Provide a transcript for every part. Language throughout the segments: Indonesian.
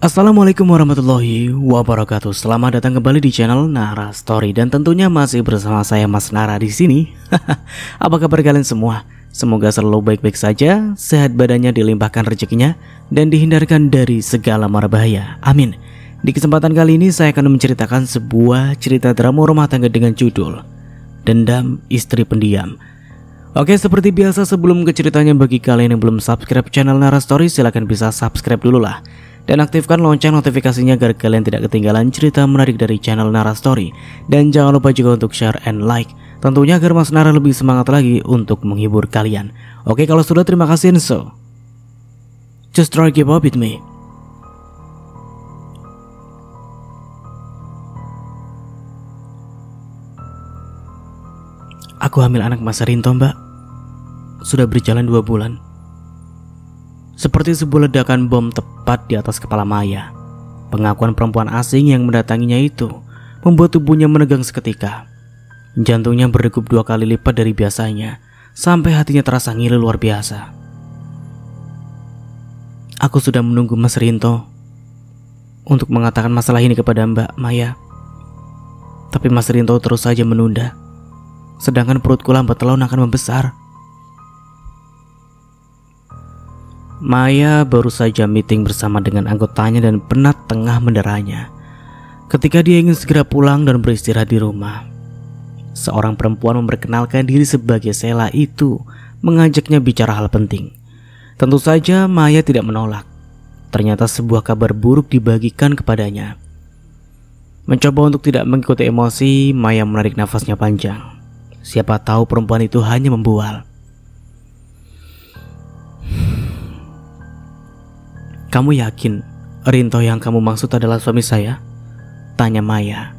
Assalamualaikum warahmatullahi wabarakatuh. Selamat datang kembali di channel Nara Story dan tentunya masih bersama saya Mas Nara di sini. Apa kabar kalian semua? Semoga selalu baik-baik saja, sehat badannya, dilimpahkan rezekinya dan dihindarkan dari segala mara bahaya. Amin. Di kesempatan kali ini saya akan menceritakan sebuah cerita drama rumah tangga dengan judul Dendam Istri Pendiam. Oke, seperti biasa sebelum ke ceritanya, bagi kalian yang belum subscribe channel Nara Story, silahkan bisa subscribe dulu lah. Dan aktifkan lonceng notifikasinya agar kalian tidak ketinggalan cerita menarik dari channel Nara Story. Dan jangan lupa juga untuk share and like, tentunya agar Mas Nara lebih semangat lagi untuk menghibur kalian. Oke, kalau sudah, terima kasih. So just try keep up with me. Aku hamil anak Mas Rinto, Mbak. Sudah berjalan 2 bulan. Seperti sebuah ledakan bom tepat di atas kepala Maya. Pengakuan perempuan asing yang mendatanginya itu membuat tubuhnya menegang seketika. Jantungnya berdegup 2 kali lipat dari biasanya, sampai hatinya terasa ngilu luar biasa. Aku sudah menunggu Mas Rinto untuk mengatakan masalah ini kepada Mbak Maya. Tapi Mas Rinto terus saja menunda. Sedangkan perutku lambat laun akan membesar. Maya baru saja meeting bersama dengan anggotanya dan penat tengah mendaranya. Ketika dia ingin segera pulang dan beristirahat di rumah, seorang perempuan memperkenalkan diri sebagai Sela itu mengajaknya bicara hal penting. Tentu saja Maya tidak menolak. Ternyata sebuah kabar buruk dibagikan kepadanya. Mencoba untuk tidak mengikuti emosi, Maya menarik nafasnya panjang. Siapa tahu perempuan itu hanya membual. "Kamu yakin Rinto yang kamu maksud adalah suami saya?" tanya Maya.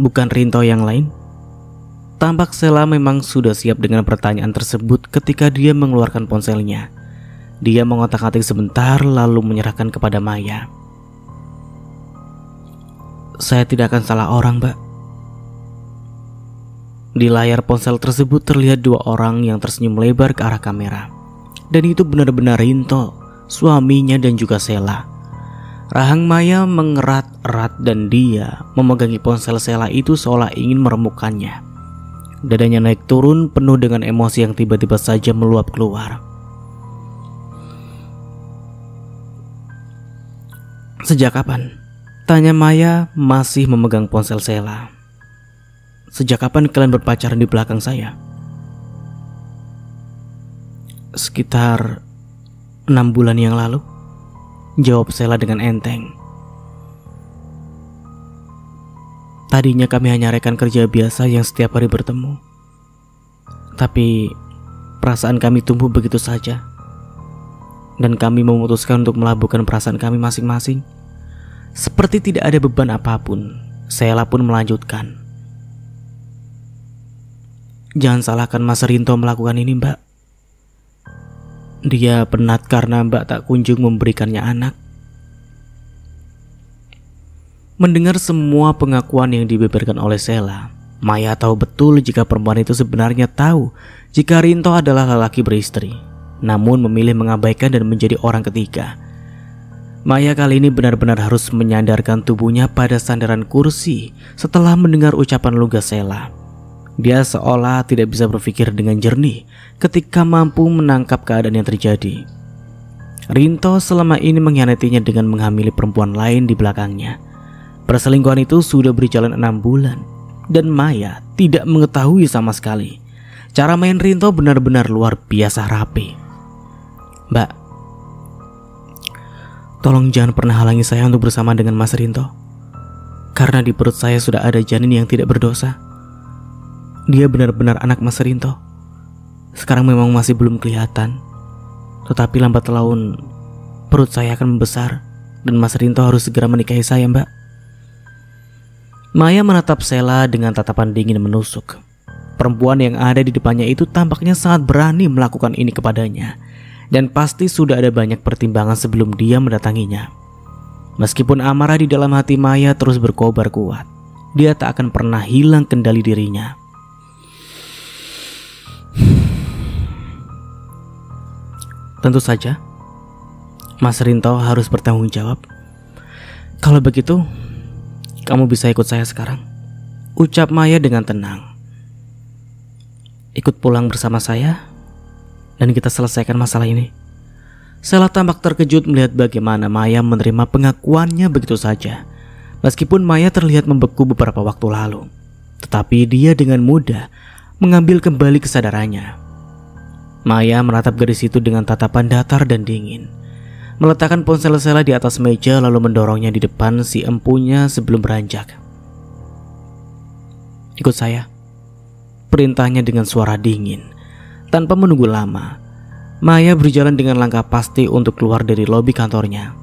"Bukan Rinto yang lain?" Tampak Sela memang sudah siap dengan pertanyaan tersebut ketika dia mengeluarkan ponselnya. Dia mengotak-atik sebentar lalu menyerahkan kepada Maya. "Saya tidak akan salah orang, Mbak." Di layar ponsel tersebut terlihat 2 orang yang tersenyum lebar ke arah kamera. Dan itu benar-benar Rinto, suaminya dan juga Sela. Rahang Maya mengerat-erat dan dia memegangi ponsel Sela itu seolah ingin meremukkannya. Dadanya naik turun penuh dengan emosi yang tiba-tiba saja meluap keluar. "Sejak kapan?" tanya Maya masih memegang ponsel Sela. "Sejak kapan kalian berpacaran di belakang saya?" "Sekitar 6 bulan yang lalu," jawab Sela dengan enteng. "Tadinya kami hanya rekan kerja biasa yang setiap hari bertemu. Tapi perasaan kami tumbuh begitu saja. Dan kami memutuskan untuk melabuhkan perasaan kami masing-masing. Seperti tidak ada beban apapun." Sela pun melanjutkan. "Jangan salahkan Mas Rinto melakukan ini, Mbak. Dia penat karena Mbak tak kunjung memberikannya anak." Mendengar semua pengakuan yang dibeberkan oleh Sela, Maya tahu betul jika perempuan itu sebenarnya tahu jika Rinto adalah lelaki beristri, namun memilih mengabaikan dan menjadi orang ketiga. Maya kali ini benar-benar harus menyandarkan tubuhnya pada sandaran kursi setelah mendengar ucapan lugas Sela. Dia seolah tidak bisa berpikir dengan jernih ketika mampu menangkap keadaan yang terjadi. Rinto selama ini mengkhianatinya dengan menghamili perempuan lain di belakangnya. Perselingkuhan itu sudah berjalan 6 bulan dan Maya tidak mengetahui sama sekali. Cara main Rinto benar-benar luar biasa rapi. "Mbak, tolong jangan pernah halangi saya untuk bersama dengan Mas Rinto. Karena di perut saya sudah ada janin yang tidak berdosa. Dia benar-benar anak Mas Rinto. Sekarang memang masih belum kelihatan, tetapi lambat laun perut saya akan membesar dan Mas Rinto harus segera menikahi saya, Mbak." Maya menatap Sela dengan tatapan dingin menusuk. Perempuan yang ada di depannya itu tampaknya sangat berani melakukan ini kepadanya, dan pasti sudah ada banyak pertimbangan sebelum dia mendatanginya. Meskipun amarah di dalam hati Maya terus berkobar kuat, dia tak akan pernah hilang kendali dirinya. Tentu saja, Mas Rinto harus bertanggung jawab. Kalau begitu, kamu bisa ikut saya sekarang, ucap Maya dengan tenang. Ikut pulang bersama saya dan kita selesaikan masalah ini. Sela tampak terkejut melihat bagaimana Maya menerima pengakuannya begitu saja. Meskipun Maya terlihat membeku beberapa waktu lalu, tetapi dia dengan mudah mengambil kembali kesadarannya. Maya menatap gadis itu dengan tatapan datar dan dingin, meletakkan ponsel Sela di atas meja lalu mendorongnya di depan si empunya sebelum beranjak. Ikut saya, perintahnya dengan suara dingin. Tanpa menunggu lama, Maya berjalan dengan langkah pasti untuk keluar dari lobi kantornya.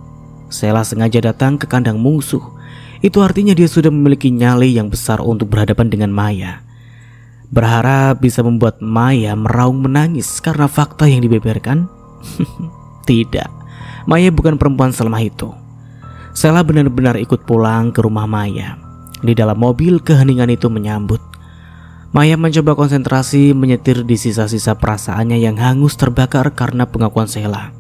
Sela sengaja datang ke kandang musuh. Itu artinya dia sudah memiliki nyali yang besar untuk berhadapan dengan Maya. Berharap bisa membuat Maya meraung menangis karena fakta yang dibeberkan? Tidak, Maya bukan perempuan selemah itu. Sela benar-benar ikut pulang ke rumah Maya. Di dalam mobil, keheningan itu menyambut. Maya mencoba konsentrasi menyetir di sisa-sisa perasaannya yang hangus terbakar karena pengakuan Sela.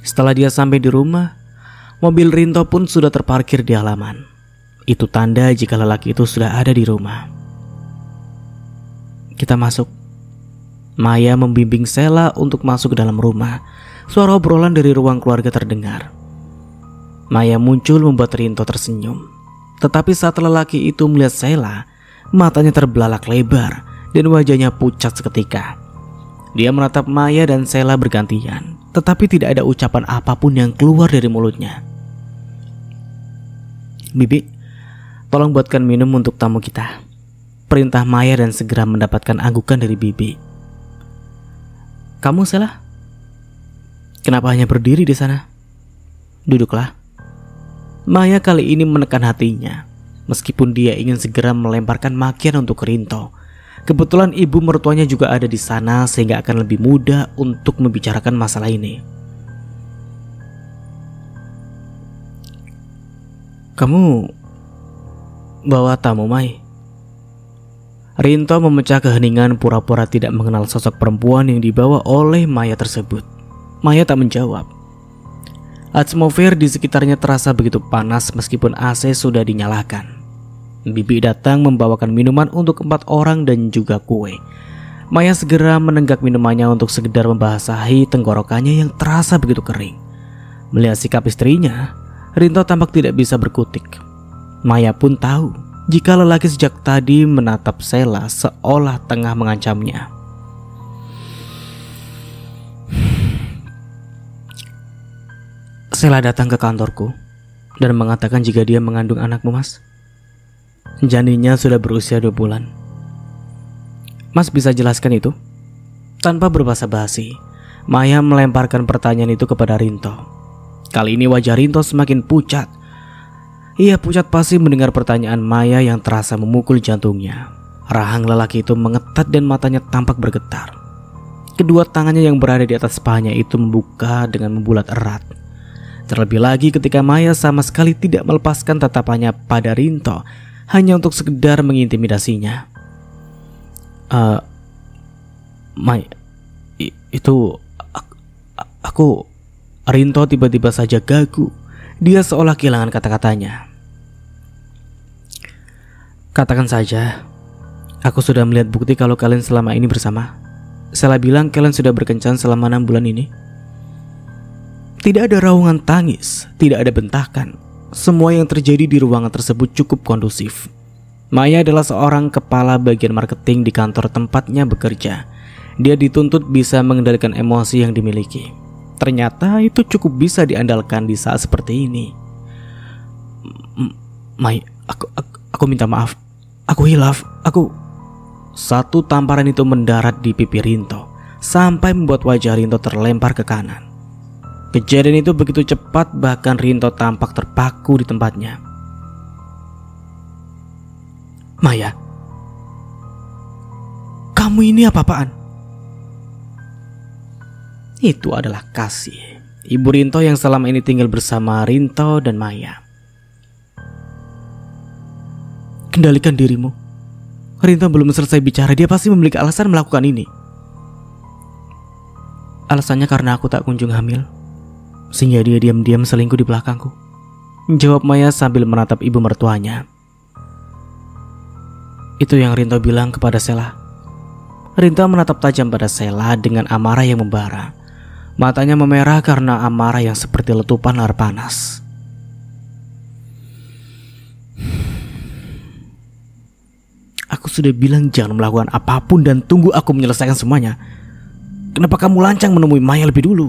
Setelah dia sampai di rumah, mobil Rinto pun sudah terparkir di halaman. Itu tanda jika lelaki itu sudah ada di rumah. Kita masuk. Maya membimbing Sela untuk masuk ke dalam rumah. Suara obrolan dari ruang keluarga terdengar. Maya muncul membuat Rinto tersenyum. Tetapi saat lelaki itu melihat Sela, matanya terbelalak lebar dan wajahnya pucat seketika. Dia menatap Maya dan Sela bergantian, tetapi tidak ada ucapan apapun yang keluar dari mulutnya. Bibi, tolong buatkan minum untuk tamu kita, perintah Maya dan segera mendapatkan anggukan dari Bibi. Kamu Sela? Kenapa hanya berdiri di sana? Duduklah. Maya kali ini menekan hatinya. Meskipun dia ingin segera melemparkan makian untuk Rinto, kebetulan ibu mertuanya juga ada di sana sehingga akan lebih mudah untuk membicarakan masalah ini. Kamu bawa tamu, Mai? Rinto memecah keheningan pura-pura tidak mengenal sosok perempuan yang dibawa oleh Maya tersebut. Maya tak menjawab. Atmosfer di sekitarnya terasa begitu panas meskipun AC sudah dinyalakan. Bibi datang membawakan minuman untuk 4 orang dan juga kue. Maya segera menenggak minumannya untuk sekedar membasahi tenggorokannya yang terasa begitu kering. Melihat sikap istrinya, Rinto tampak tidak bisa berkutik. Maya pun tahu jika lelaki sejak tadi menatap Sela seolah tengah mengancamnya. Sela datang ke kantorku dan mengatakan jika dia mengandung anakmu, Mas. Janinnya sudah berusia 2 bulan. Mas bisa jelaskan itu? Tanpa berbasa-basi, Maya melemparkan pertanyaan itu kepada Rinto. Kali ini wajah Rinto semakin pucat. Ia pucat pasti mendengar pertanyaan Maya yang terasa memukul jantungnya. Rahang lelaki itu mengetat dan matanya tampak bergetar. Kedua tangannya yang berada di atas pahanya itu membuka dengan membulat erat. Terlebih lagi ketika Maya sama sekali tidak melepaskan tatapannya pada Rinto hanya untuk sekedar mengintimidasinya. Mai, itu aku. Rinto tiba-tiba saja gagu. Dia seolah kehilangan kata-katanya. Katakan saja, aku sudah melihat bukti kalau kalian selama ini bersama. Sela bilang kalian sudah berkencan selama 6 bulan ini. Tidak ada raungan tangis, tidak ada bentakan. Semua yang terjadi di ruangan tersebut cukup kondusif. Maya adalah seorang kepala bagian marketing di kantor tempatnya bekerja. Dia dituntut bisa mengendalikan emosi yang dimiliki. Ternyata itu cukup bisa diandalkan di saat seperti ini. Mai, aku minta maaf. Aku hilaf. Satu tamparan itu mendarat di pipi Rinto sampai membuat wajah Rinto terlempar ke kanan. Kejadian itu begitu cepat bahkan Rinto tampak terpaku di tempatnya. Maya, kamu ini apa-apaan? Itu adalah Kasih, ibu Rinto yang selama ini tinggal bersama Rinto dan Maya. Kendalikan dirimu. Rinto belum selesai bicara, dia pasti memiliki alasan melakukan ini. Alasannya karena aku tak kunjung hamil. sehingga dia diam-diam selingkuh di belakangku? Jawab Maya sambil menatap ibu mertuanya. Itu yang Rinto bilang kepada Sela. Rinto menatap tajam pada Sela dengan amarah yang membara. Matanya memerah karena amarah yang seperti letupan lahar panas. Aku sudah bilang jangan melakukan apapun dan tunggu aku menyelesaikan semuanya. Kenapa kamu lancang menemui Maya lebih dulu?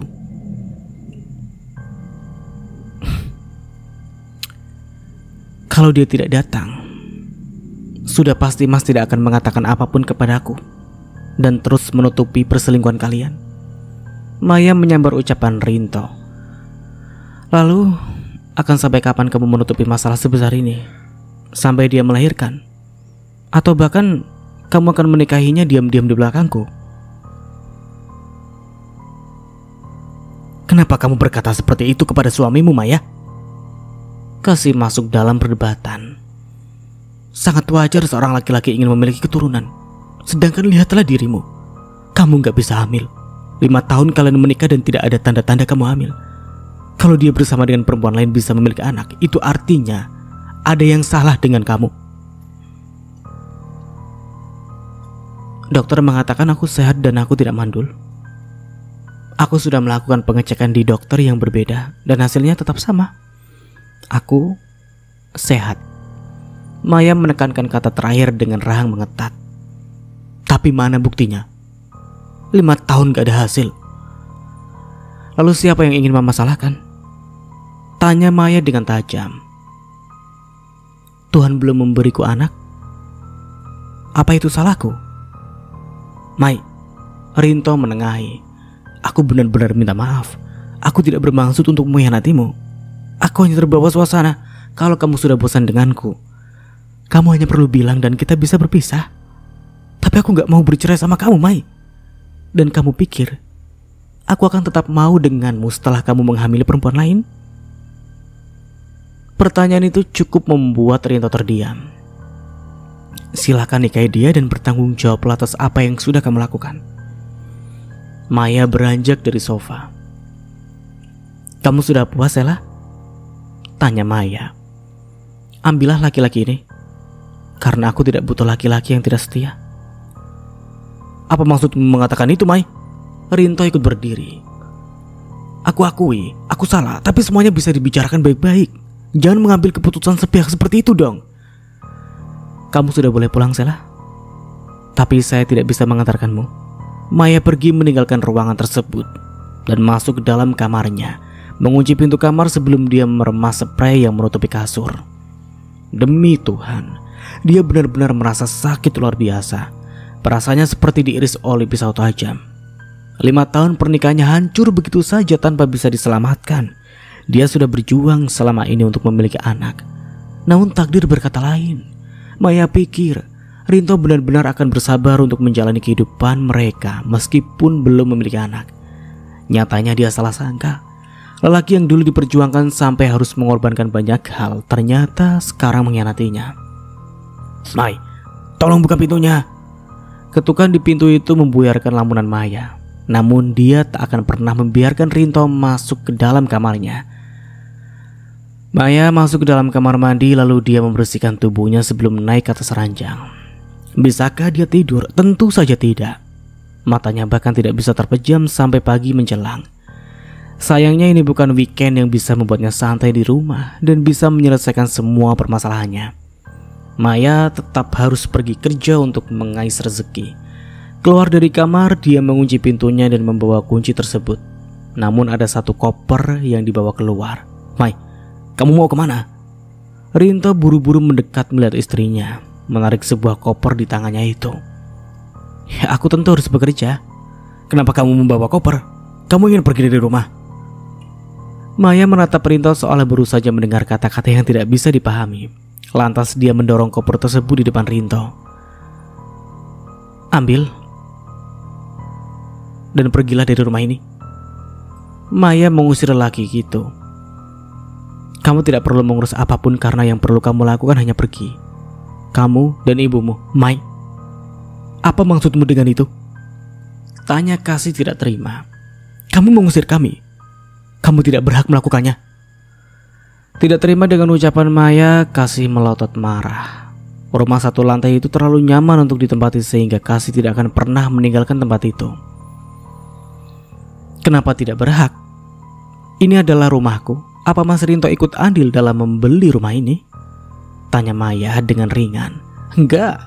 Kalau dia tidak datang, sudah pasti Mas tidak akan mengatakan apapun kepadaku dan terus menutupi perselingkuhan kalian. Maya menyambar ucapan Rinto. Lalu, akan sampai kapan kamu menutupi masalah sebesar ini? Sampai dia melahirkan? Atau bahkan kamu akan menikahinya diam-diam di belakangku? Kenapa kamu berkata seperti itu kepada suamimu, Maya? Kasih masuk dalam perdebatan. Sangat wajar seorang laki-laki ingin memiliki keturunan. Sedangkan lihatlah dirimu. Kamu gak bisa hamil. 5 tahun kalian menikah dan tidak ada tanda-tanda kamu hamil. Kalau dia bersama dengan perempuan lain bisa memiliki anak, itu artinya ada yang salah dengan kamu. Dokter mengatakan aku sehat dan aku tidak mandul. Aku sudah melakukan pengecekan di dokter yang berbeda dan hasilnya tetap sama. Aku sehat. Maya menekankan kata terakhir dengan rahang mengetat. Tapi mana buktinya? 5 tahun gak ada hasil. Lalu siapa yang ingin Mama salahkan? Tanya Maya dengan tajam. Tuhan belum memberiku anak? Apa itu salahku? Mai, Rinto menengahi. Aku benar-benar minta maaf. Aku tidak bermaksud untuk mengkhianatimu. Aku hanya terbawa suasana. Kalau kamu sudah bosan denganku, kamu hanya perlu bilang dan kita bisa berpisah. Tapi aku gak mau bercerai sama kamu, Mai. Dan kamu pikir aku akan tetap mau denganmu setelah kamu menghamili perempuan lain? Pertanyaan itu cukup membuat Rinto terdiam. Silakan nikahi dia dan bertanggung jawab atas apa yang sudah kamu lakukan. Maya beranjak dari sofa. Kamu sudah puas, Sela? Tanya Maya. Ambillah laki-laki ini, karena aku tidak butuh laki-laki yang tidak setia. Apa maksudmu mengatakan itu, Mai? Rinto ikut berdiri. Aku akui, aku salah, tapi semuanya bisa dibicarakan baik-baik. Jangan mengambil keputusan sepihak seperti itu dong. Kamu sudah boleh pulang, Sela. Tapi saya tidak bisa mengantarkanmu. Maya pergi meninggalkan ruangan tersebut dan masuk ke dalam kamarnya, mengunci pintu kamar sebelum dia meremas spray yang menutupi kasur. Demi Tuhan, dia benar-benar merasa sakit luar biasa. Perasaannya seperti diiris oleh pisau tajam. 5 tahun pernikahannya hancur begitu saja tanpa bisa diselamatkan. Dia sudah berjuang selama ini untuk memiliki anak. Namun takdir berkata lain. Maya pikir Rinto benar-benar akan bersabar untuk menjalani kehidupan mereka meskipun belum memiliki anak. Nyatanya dia salah sangka. Lelaki yang dulu diperjuangkan sampai harus mengorbankan banyak hal ternyata sekarang mengkhianatinya. Mai, tolong buka pintunya. Ketukan di pintu itu membuyarkan lamunan Maya. Namun dia tak akan pernah membiarkan Rinto masuk ke dalam kamarnya. Maya masuk ke dalam kamar mandi lalu dia membersihkan tubuhnya sebelum naik ke atas ranjang. Bisakah dia tidur? Tentu saja tidak. Matanya bahkan tidak bisa terpejam sampai pagi menjelang. Sayangnya ini bukan weekend yang bisa membuatnya santai di rumah dan bisa menyelesaikan semua permasalahannya. Maya tetap harus pergi kerja untuk mengais rezeki. Keluar dari kamar, dia mengunci pintunya dan membawa kunci tersebut. Namun ada satu koper yang dibawa keluar. Mai, kamu mau kemana? Rinto buru-buru mendekat melihat istrinya, menarik sebuah koper di tangannya itu. Ya, aku tentu harus bekerja. Kenapa kamu membawa koper? Kamu ingin pergi dari rumah? Maya menatap Rinto seolah baru saja mendengar kata-kata yang tidak bisa dipahami. Lantas dia mendorong koper tersebut di depan Rinto. Ambil dan pergilah dari rumah ini. Maya mengusir lelaki itu. Kamu tidak perlu mengurus apapun karena yang perlu kamu lakukan hanya pergi. Kamu dan ibumu, Mai. Apa maksudmu dengan itu? Tanya Kasih tidak terima. Kamu mengusir kami. Kamu tidak berhak melakukannya. Tidak terima dengan ucapan Maya, Kasih melotot marah. Rumah satu lantai itu terlalu nyaman untuk ditempati sehingga Kasih tidak akan pernah meninggalkan tempat itu. Kenapa tidak berhak? Ini adalah rumahku. Apa Mas Rinto ikut andil dalam membeli rumah ini? Tanya Maya dengan ringan. Enggak,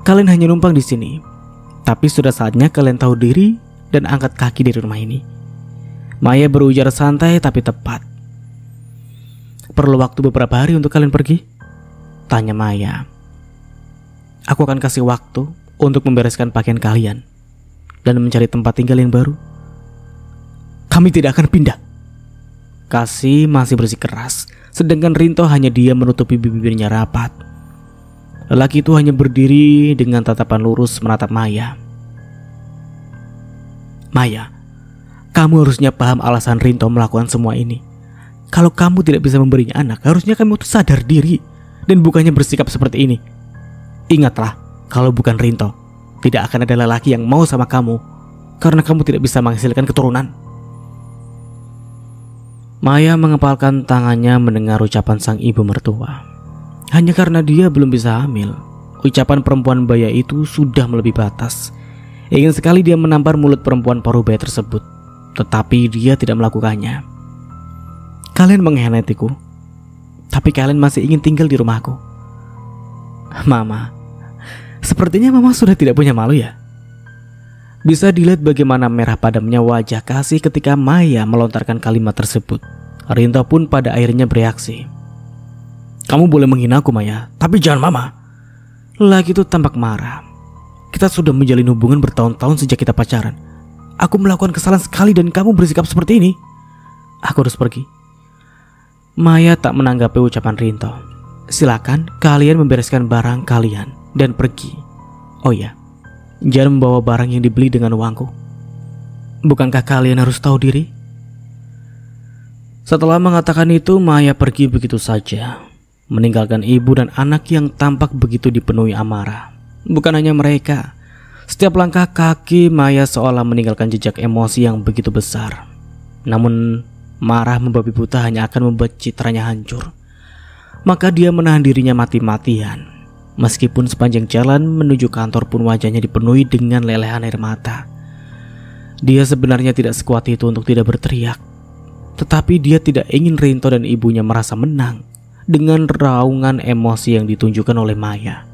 kalian hanya numpang di sini. Tapi sudah saatnya kalian tahu diri dan angkat kaki dari rumah ini. Maya berujar santai tapi tepat. Perlu waktu beberapa hari untuk kalian pergi? Tanya Maya. Aku akan kasih waktu untuk membereskan pakaian kalian dan mencari tempat tinggal yang baru. Kami tidak akan pindah. Kasih masih bersikeras, sedangkan Rinto hanya diam menutupi bibirnya rapat. Lelaki itu hanya berdiri dengan tatapan lurus menatap Maya. Maya, kamu harusnya paham alasan Rinto melakukan semua ini. Kalau kamu tidak bisa memberinya anak, harusnya kamu tuh sadar diri dan bukannya bersikap seperti ini. Ingatlah, kalau bukan Rinto, tidak akan ada lelaki yang mau sama kamu karena kamu tidak bisa menghasilkan keturunan. Maya mengepalkan tangannya mendengar ucapan sang ibu mertua. Hanya karena dia belum bisa hamil, ucapan perempuan baya itu sudah melebihi batas. Ingin sekali dia menampar mulut perempuan parubaya tersebut, tetapi dia tidak melakukannya. Kalian mengkhianatiku, tapi kalian masih ingin tinggal di rumahku. Mama, sepertinya Mama sudah tidak punya malu ya. Bisa dilihat bagaimana merah padamnya wajah Kasih ketika Maya melontarkan kalimat tersebut. Rinto pun pada akhirnya bereaksi. Kamu boleh menghina aku Maya, tapi jangan Mama. Lelaki itu tampak marah. Kita sudah menjalin hubungan bertahun-tahun sejak kita pacaran. Aku melakukan kesalahan sekali dan kamu bersikap seperti ini. Aku harus pergi. Maya tak menanggapi ucapan Rinto. Silakan kalian membereskan barang kalian dan pergi. Oh ya, jangan membawa barang yang dibeli dengan uangku. Bukankah kalian harus tahu diri? Setelah mengatakan itu, Maya pergi begitu saja, meninggalkan ibu dan anak yang tampak begitu dipenuhi amarah. Bukan hanya mereka, setiap langkah kaki Maya seolah meninggalkan jejak emosi yang begitu besar. Namun marah membabi buta hanya akan membuat citranya hancur. Maka dia menahan dirinya mati-matian. Meskipun sepanjang jalan menuju kantor pun wajahnya dipenuhi dengan lelehan air mata. Dia sebenarnya tidak sekuat itu untuk tidak berteriak. Tetapi dia tidak ingin Rinto dan ibunya merasa menang dengan raungan emosi yang ditunjukkan oleh Maya.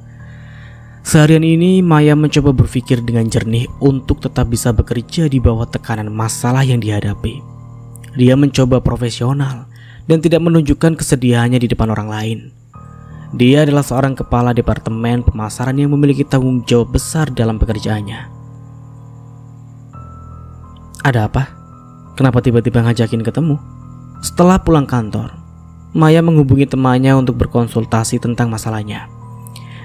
Seharian ini Maya mencoba berpikir dengan jernih untuk tetap bisa bekerja di bawah tekanan masalah yang dihadapi. Dia mencoba profesional dan tidak menunjukkan kesedihannya di depan orang lain. Dia adalah seorang kepala departemen pemasaran yang memiliki tanggung jawab besar dalam pekerjaannya. Ada apa? Kenapa tiba-tiba ngajakin ketemu? Setelah pulang kantor, Maya menghubungi temannya untuk berkonsultasi tentang masalahnya.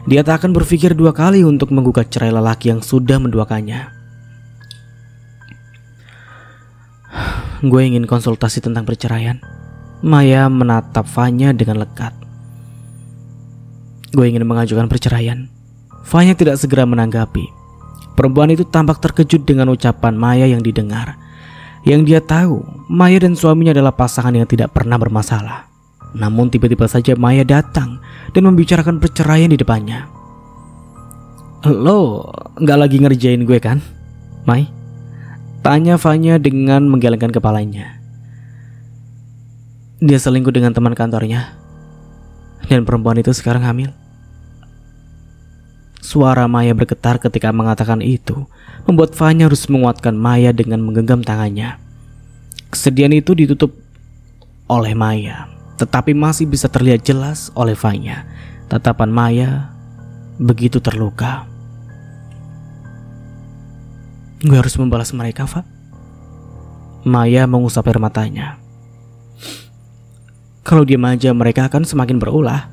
Dia tak akan berpikir dua kali untuk menggugat cerai lelaki yang sudah menduakannya. Gue ingin konsultasi tentang perceraian. Maya menatap Fanya dengan lekat. Gue ingin mengajukan perceraian. Fanya tidak segera menanggapi. Perempuan itu tampak terkejut dengan ucapan Maya yang didengar. Yang dia tahu, Maya dan suaminya adalah pasangan yang tidak pernah bermasalah. Namun tiba-tiba saja Maya datang dan membicarakan perceraian di depannya. Lo gak lagi ngerjain gue kan, Mai? Tanya Fanya dengan menggelengkan kepalanya. Dia selingkuh dengan teman kantornya. Dan perempuan itu sekarang hamil. Suara Maya bergetar ketika mengatakan itu, membuat Fanya harus menguatkan Maya dengan menggenggam tangannya. Kesedihan itu ditutup oleh Maya, tetapi masih bisa terlihat jelas oleh Fanya. Tatapan Maya begitu terluka. Gue harus membalas mereka, Fa. Maya mengusap air matanya. Kalau diam aja mereka akan semakin berulah.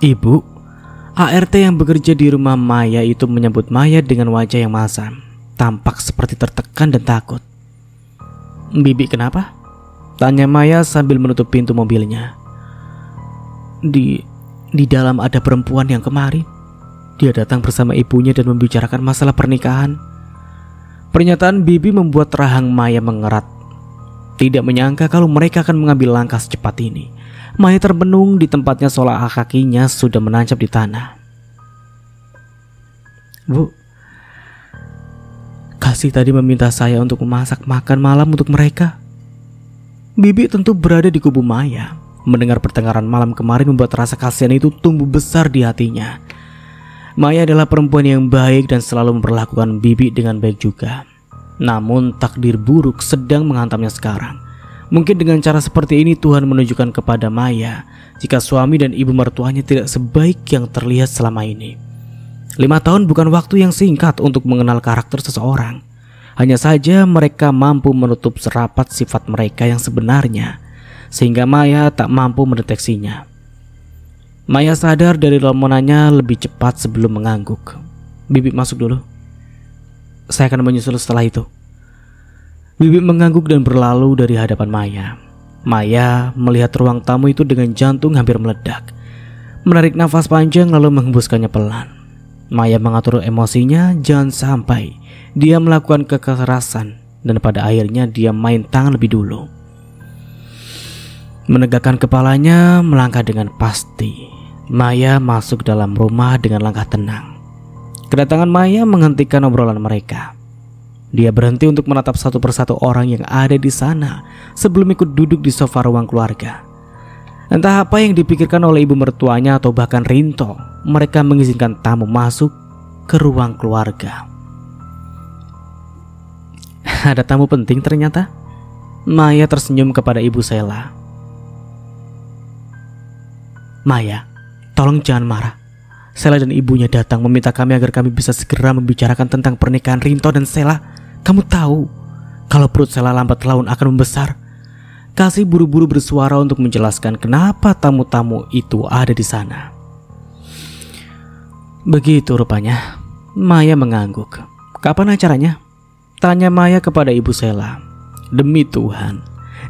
Ibu, ART yang bekerja di rumah Maya itu menyambut Maya dengan wajah yang masam, tampak seperti tertekan dan takut. Bibi kenapa? Tanya Maya sambil menutup pintu mobilnya. Di dalam ada perempuan yang kemarin. Dia datang bersama ibunya dan membicarakan masalah pernikahan. Pernyataan Bibi membuat rahang Maya mengerat. Tidak menyangka kalau mereka akan mengambil langkah secepat ini. Maya termenung di tempatnya seolah kakinya sudah menancap di tanah. Bu, Kasih tadi meminta saya untuk memasak makan malam untuk mereka. Bibi tentu berada di kubu Maya. Mendengar pertengkaran malam kemarin membuat rasa kasihan itu tumbuh besar di hatinya. Maya adalah perempuan yang baik dan selalu memperlakukan Bibi dengan baik juga. Namun takdir buruk sedang menghantamnya sekarang. Mungkin dengan cara seperti ini Tuhan menunjukkan kepada Maya jika suami dan ibu mertuanya tidak sebaik yang terlihat selama ini. 5 tahun bukan waktu yang singkat untuk mengenal karakter seseorang. Hanya saja mereka mampu menutup serapat sifat mereka yang sebenarnya, sehingga Maya tak mampu mendeteksinya. Maya sadar dari lamonannya lebih cepat sebelum mengangguk. Bibi masuk dulu. Saya akan menyusul setelah itu. Bibi mengangguk dan berlalu dari hadapan Maya. Maya melihat ruang tamu itu dengan jantung hampir meledak. Menarik nafas panjang lalu menghembuskannya pelan. Maya mengatur emosinya jangan sampai dia melakukan kekerasan dan pada akhirnya dia main tangan lebih dulu. Menegakkan kepalanya, melangkah dengan pasti. Maya masuk dalam rumah dengan langkah tenang. Kedatangan Maya menghentikan obrolan mereka. Dia berhenti untuk menatap satu persatu orang yang ada di sana sebelum ikut duduk di sofa ruang keluarga. Entah apa yang dipikirkan oleh ibu mertuanya atau bahkan Rinto, mereka mengizinkan tamu masuk ke ruang keluarga. Ada tamu penting ternyata. Maya tersenyum kepada ibu Sela. Maya, tolong jangan marah. Sela dan ibunya datang meminta kami agar kami bisa segera membicarakan tentang pernikahan Rinto dan Sela. Kamu tahu, kalau perut Sela lambat laun akan membesar. Kasih buru-buru bersuara untuk menjelaskan kenapa tamu-tamu itu ada di sana. Begitu rupanya. Maya mengangguk. Kapan acaranya? Tanya Maya kepada ibu Sela. Demi Tuhan,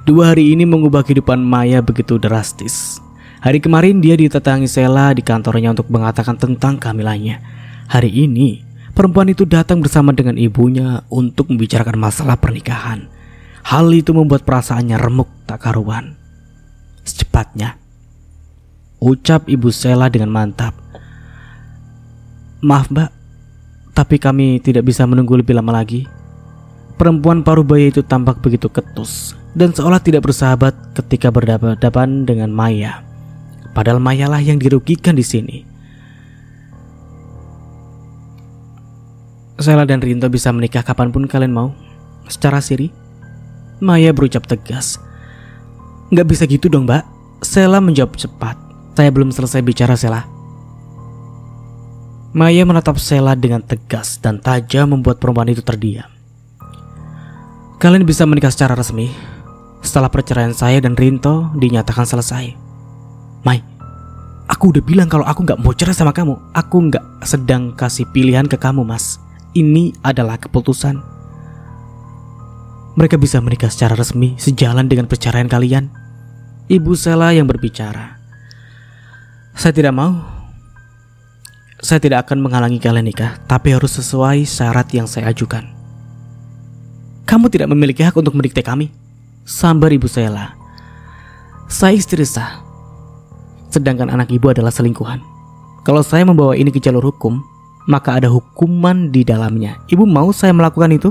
2 hari ini mengubah kehidupan Maya begitu drastis. Hari kemarin dia ditatangi Sela di kantornya untuk mengatakan tentang kehamilannya. Hari ini perempuan itu datang bersama dengan ibunya untuk membicarakan masalah pernikahan. Hal itu membuat perasaannya remuk tak karuan. Secepatnya, ucap ibu Sela dengan mantap. Maaf mbak, tapi kami tidak bisa menunggu lebih lama lagi. Perempuan paruh baya itu tampak begitu ketus dan seolah tidak bersahabat ketika berhadapan dengan Maya. Padahal Maya lah yang dirugikan di sini. Sela dan Rinto bisa menikah kapanpun kalian mau, secara siri. Maya berucap tegas. Gak bisa gitu dong mbak. Sela menjawab cepat. Saya belum selesai bicara Sela. Maya menatap Sela dengan tegas dan tajam membuat perempuan itu terdiam. Kalian bisa menikah secara resmi setelah perceraian saya dan Rinto dinyatakan selesai. Mai, aku udah bilang kalau aku gak mau cerai sama kamu. Aku gak sedang kasih pilihan ke kamu mas. Ini adalah keputusan. Mereka bisa menikah secara resmi sejalan dengan perceraian kalian. Ibu Sela yang berbicara. Saya tidak mau. Saya tidak akan menghalangi kalian nikah, tapi harus sesuai syarat yang saya ajukan. Kamu tidak memiliki hak untuk mendikte kami. Sambar ibu Sela. Saya istri sah, sedangkan anak ibu adalah selingkuhan. Kalau saya membawa ini ke jalur hukum, maka ada hukuman di dalamnya. Ibu mau saya melakukan itu?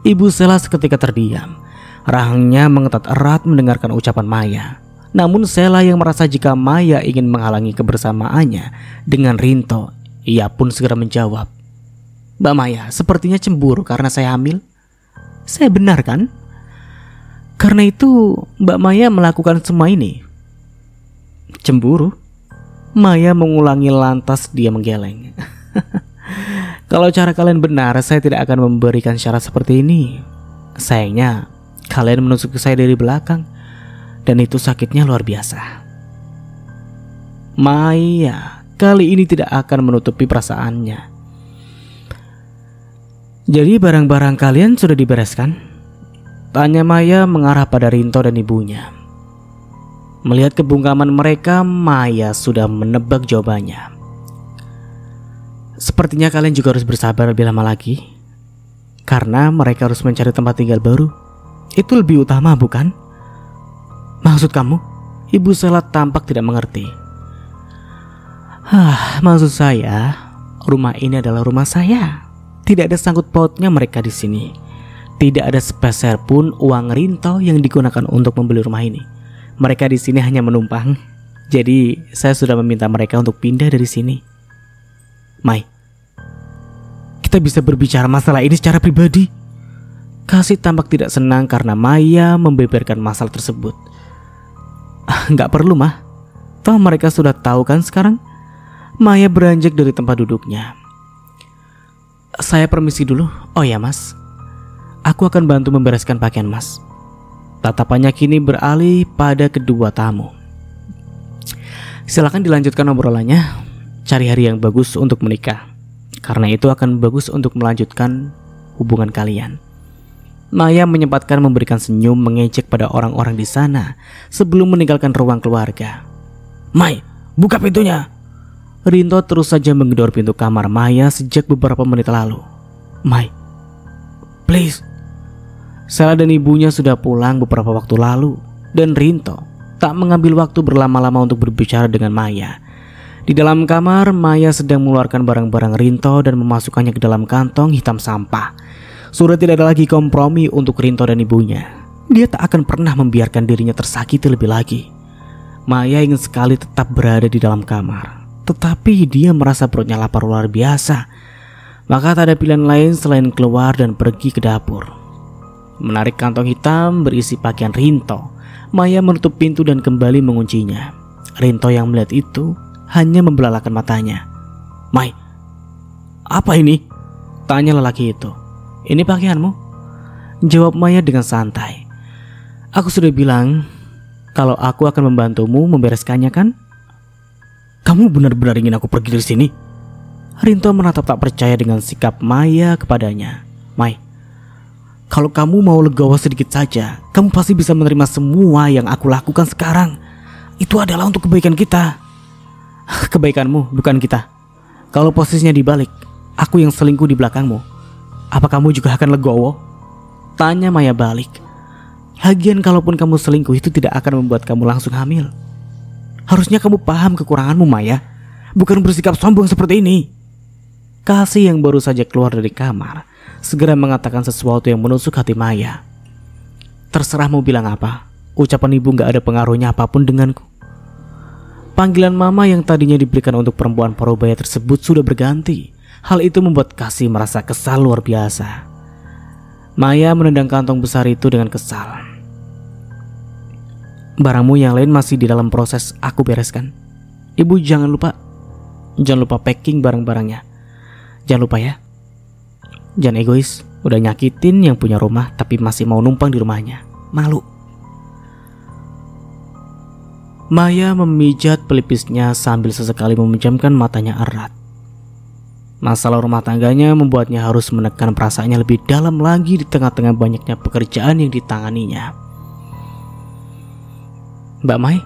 Ibu Sela seketika terdiam. Rahangnya mengetat erat mendengarkan ucapan Maya. Namun Sela yang merasa jika Maya ingin menghalangi kebersamaannya dengan Rinto, ia pun segera menjawab. Mbak Maya sepertinya cemburu karena saya hamil. Saya benar kan? Karena itu Mbak Maya melakukan semua ini. Cemburu? Maya mengulangi lantas dia menggeleng. Kalau cara kalian benar, saya tidak akan memberikan syarat seperti ini. Sayangnya kalian menusuk saya dari belakang, dan itu sakitnya luar biasa. Maya kali ini tidak akan menutupi perasaannya. Jadi barang-barang kalian sudah dibereskan? Tanya Maya mengarah pada Rinto dan ibunya. Melihat kebungkaman mereka, Maya sudah menebak jawabannya. Sepertinya kalian juga harus bersabar lebih lama lagi. karena mereka harus mencari tempat tinggal baru. Itu lebih utama, bukan? Maksud kamu? Ibu Sela tampak tidak mengerti. Maksud saya, rumah ini adalah rumah saya. Tidak ada sangkut pautnya mereka di sini. Tidak ada sepeser pun uang Rinto yang digunakan untuk membeli rumah ini. Mereka di sini hanya menumpang. Jadi saya sudah meminta mereka untuk pindah dari sini. Mai, kita bisa berbicara masalah ini secara pribadi. Kasih tampak tidak senang karena Maya membeberkan masalah tersebut. Nggak perlu, Mah. Toh mereka sudah tahu kan sekarang. Maya beranjak dari tempat duduknya. Saya permisi dulu. Oh ya, Mas. Aku akan bantu membereskan pakaian Mas. Tatapannya kini beralih pada kedua tamu. Silakan dilanjutkan obrolannya. Cari hari yang bagus untuk menikah. Karena itu akan bagus untuk melanjutkan hubungan kalian. Maya menyempatkan memberikan senyum mengejek pada orang-orang di sana sebelum meninggalkan ruang keluarga. Mai, buka pintunya. Rinto terus saja menggedor pintu kamar Maya sejak beberapa menit lalu. Mai, please. Sela dan ibunya sudah pulang beberapa waktu lalu dan Rinto tak mengambil waktu berlama-lama untuk berbicara dengan Maya. Di dalam kamar, Maya sedang mengeluarkan barang-barang Rinto dan memasukkannya ke dalam kantong hitam sampah. Sudah tidak ada lagi kompromi untuk Rinto dan ibunya. Dia tak akan pernah membiarkan dirinya tersakiti lebih lagi. Maya ingin sekali tetap berada di dalam kamar, tetapi dia merasa perutnya lapar luar biasa. Maka tak ada pilihan lain selain keluar dan pergi ke dapur. Menarik kantong hitam berisi pakaian Rinto, Maya menutup pintu dan kembali menguncinya. Rinto yang melihat itu hanya membelalakan matanya. Mai, apa ini? Tanya lelaki itu. Ini pakaianmu? Jawab Maya dengan santai. Aku sudah bilang kalau aku akan membantumu membereskannya kan? Kamu benar-benar ingin aku pergi dari sini? Rinto menatap tak percaya dengan sikap Maya kepadanya. Mai, kalau kamu mau legowo sedikit saja, kamu pasti bisa menerima semua yang aku lakukan sekarang. Itu adalah untuk kebaikan kita. Kebaikanmu, bukan kita. Kalau posisinya dibalik, aku yang selingkuh di belakangmu, apa kamu juga akan legowo? Tanya Maya balik. Lagian kalaupun kamu selingkuh itu tidak akan membuat kamu langsung hamil. Harusnya kamu paham kekuranganmu, Maya. Bukan bersikap sombong seperti ini. Kasih yang baru saja keluar dari kamar segera mengatakan sesuatu yang menusuk hati Maya. Terserah mau bilang apa, ucapan ibu gak ada pengaruhnya apapun denganku. Panggilan mama yang tadinya diberikan untuk perempuan parubaya tersebut sudah berganti. Hal itu membuat Kasih merasa kesal luar biasa. Maya menendang kantong besar itu dengan kesal. Barangmu yang lain masih di dalam proses aku bereskan. Ibu jangan lupa packing barang-barangnya. Jangan lupa ya. Jangan egois, udah nyakitin yang punya rumah tapi masih mau numpang di rumahnya. Malu. Maya memijat pelipisnya sambil sesekali memejamkan matanya erat. Masalah rumah tangganya membuatnya harus menekan perasaannya lebih dalam lagi di tengah-tengah banyaknya pekerjaan yang ditanganinya. Mbak Mai,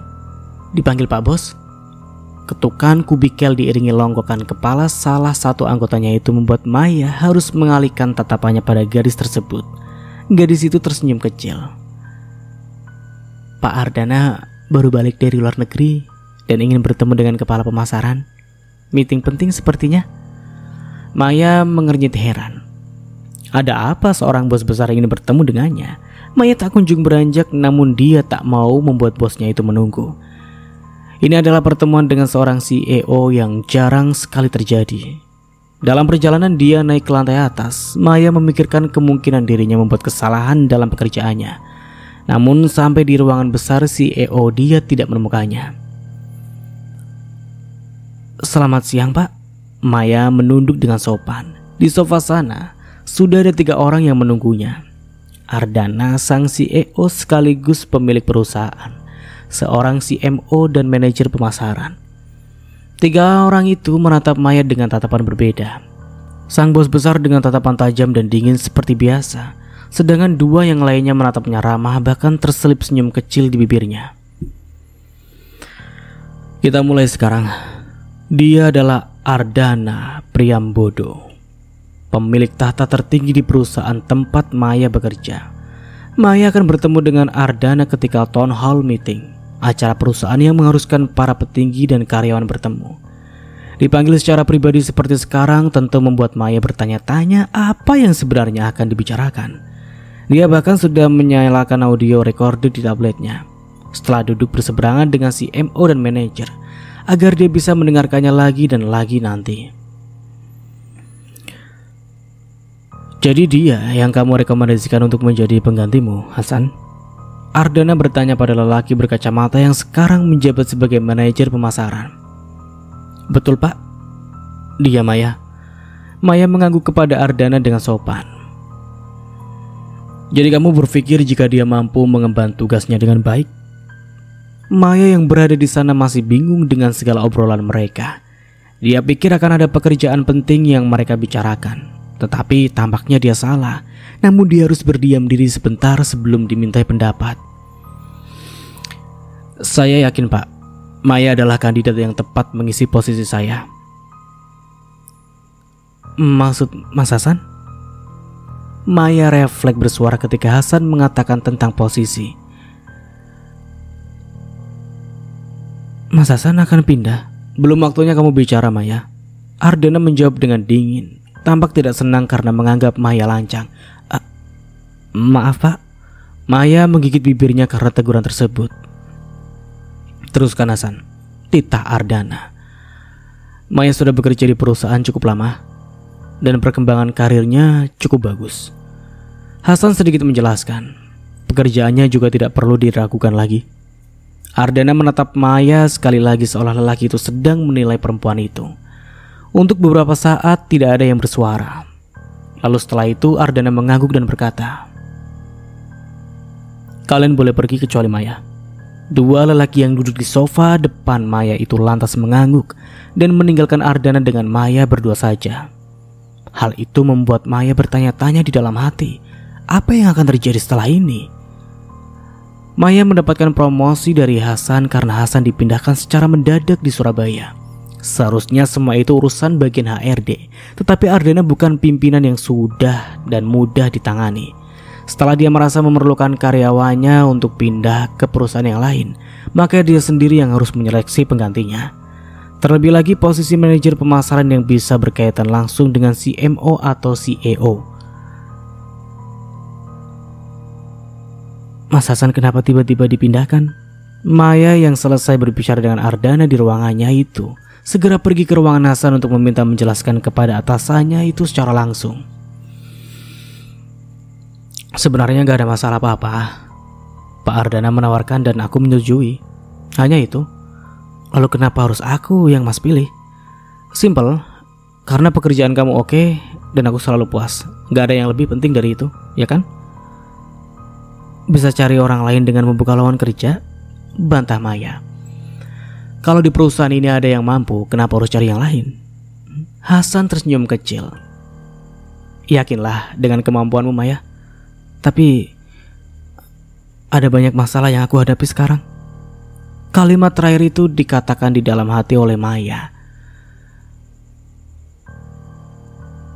dipanggil Pak Bos. Ketukan kubikel diiringi longgokan kepala salah satu anggotanya itu membuat Maya harus mengalihkan tatapannya pada gadis tersebut. Gadis itu tersenyum kecil. Pak Ardana baru balik dari luar negeri dan ingin bertemu dengan kepala pemasaran. Meeting penting sepertinya. Maya mengernyit heran. Ada apa seorang bos besar ingin bertemu dengannya? Maya tak kunjung beranjak, namun dia tak mau membuat bosnya itu menunggu. Ini adalah pertemuan dengan seorang CEO yang jarang sekali terjadi. Dalam perjalanan dia naik ke lantai atas, Maya memikirkan kemungkinan dirinya membuat kesalahan dalam pekerjaannya. Namun sampai di ruangan besar CEO dia tidak menemukannya. Selamat siang Pak. Maya menunduk dengan sopan. Di sofa sana sudah ada 3 orang yang menunggunya. Ardana sang CEO sekaligus pemilik perusahaan, seorang CMO dan manajer pemasaran. 3 orang itu menatap Maya dengan tatapan berbeda. Sang bos besar dengan tatapan tajam dan dingin seperti biasa, sedangkan 2 yang lainnya menatapnya ramah, bahkan terselip senyum kecil di bibirnya. Kita mulai sekarang. Dia adalah Ardana Priambodo, pemilik tahta tertinggi di perusahaan tempat Maya bekerja. Maya akan bertemu dengan Ardana ketika town hall meeting, acara perusahaan yang mengharuskan para petinggi dan karyawan bertemu. Dipanggil secara pribadi seperti sekarang tentu membuat Maya bertanya-tanya apa yang sebenarnya akan dibicarakan. Dia bahkan sudah menyalakan audio recorder di tabletnya. Setelah duduk berseberangan dengan CMO dan manajer, agar dia bisa mendengarkannya lagi dan lagi nanti. Jadi dia yang kamu rekomendasikan untuk menjadi penggantimu, Hasan? Ardana bertanya pada lelaki berkacamata yang sekarang menjabat sebagai manajer pemasaran. Betul, Pak. Dia Maya. Maya mengangguk kepada Ardana dengan sopan. Jadi kamu berpikir jika dia mampu mengemban tugasnya dengan baik? Maya yang berada di sana masih bingung dengan segala obrolan mereka. Dia pikir akan ada pekerjaan penting yang mereka bicarakan, tetapi tampaknya dia salah. Namun dia harus berdiam diri sebentar sebelum dimintai pendapat. Saya yakin, Pak, Maya adalah kandidat yang tepat mengisi posisi saya. Maksud Mas Hasan? Maya refleks bersuara ketika Hasan mengatakan tentang posisi. Mas Hasan akan pindah. Belum waktunya kamu bicara, Maya. Ardana menjawab dengan dingin, tampak tidak senang karena menganggap Maya lancang. Maaf, Pak. Maya menggigit bibirnya karena teguran tersebut. Teruskan, Hasan, titah Ardana. Maya sudah bekerja di perusahaan cukup lama dan perkembangan karirnya cukup bagus. Hasan sedikit menjelaskan, pekerjaannya juga tidak perlu diragukan lagi. Ardana menatap Maya sekali lagi seolah lelaki itu sedang menilai perempuan itu. Untuk beberapa saat tidak ada yang bersuara. Lalu setelah itu Ardana mengangguk dan berkata, kalian boleh pergi kecuali Maya. Dua lelaki yang duduk di sofa depan Maya itu lantas mengangguk dan meninggalkan Ardana dengan Maya berdua saja. Hal itu membuat Maya bertanya-tanya di dalam hati, apa yang akan terjadi setelah ini? Maya mendapatkan promosi dari Hasan karena Hasan dipindahkan secara mendadak di Surabaya. Seharusnya semua itu urusan bagian HRD, tetapi Ardana bukan pimpinan yang sudah dan mudah ditangani. Setelah dia merasa memerlukan karyawannya untuk pindah ke perusahaan yang lain, maka dia sendiri yang harus menyeleksi penggantinya. Terlebih lagi posisi manajer pemasaran yang bisa berkaitan langsung dengan CMO atau CEO. Mas Hasan kenapa tiba-tiba dipindahkan? Maya yang selesai berbicara dengan Ardana di ruangannya itu segera pergi ke ruangan Hasan untuk meminta menjelaskan kepada atasannya itu secara langsung. Sebenarnya gak ada masalah apa-apa. Pak Ardana menawarkan dan aku menyetujui. Hanya itu. Lalu kenapa harus aku yang Mas pilih? Simple, karena pekerjaan kamu oke dan aku selalu puas. Gak ada yang lebih penting dari itu, ya kan? Bisa cari orang lain dengan membuka lowongan kerja? Bantah Maya. Kalau di perusahaan ini ada yang mampu, kenapa harus cari yang lain? Hasan tersenyum kecil. Yakinlah dengan kemampuanmu, Maya. Tapi ada banyak masalah yang aku hadapi sekarang. Kalimat terakhir itu dikatakan di dalam hati oleh Maya.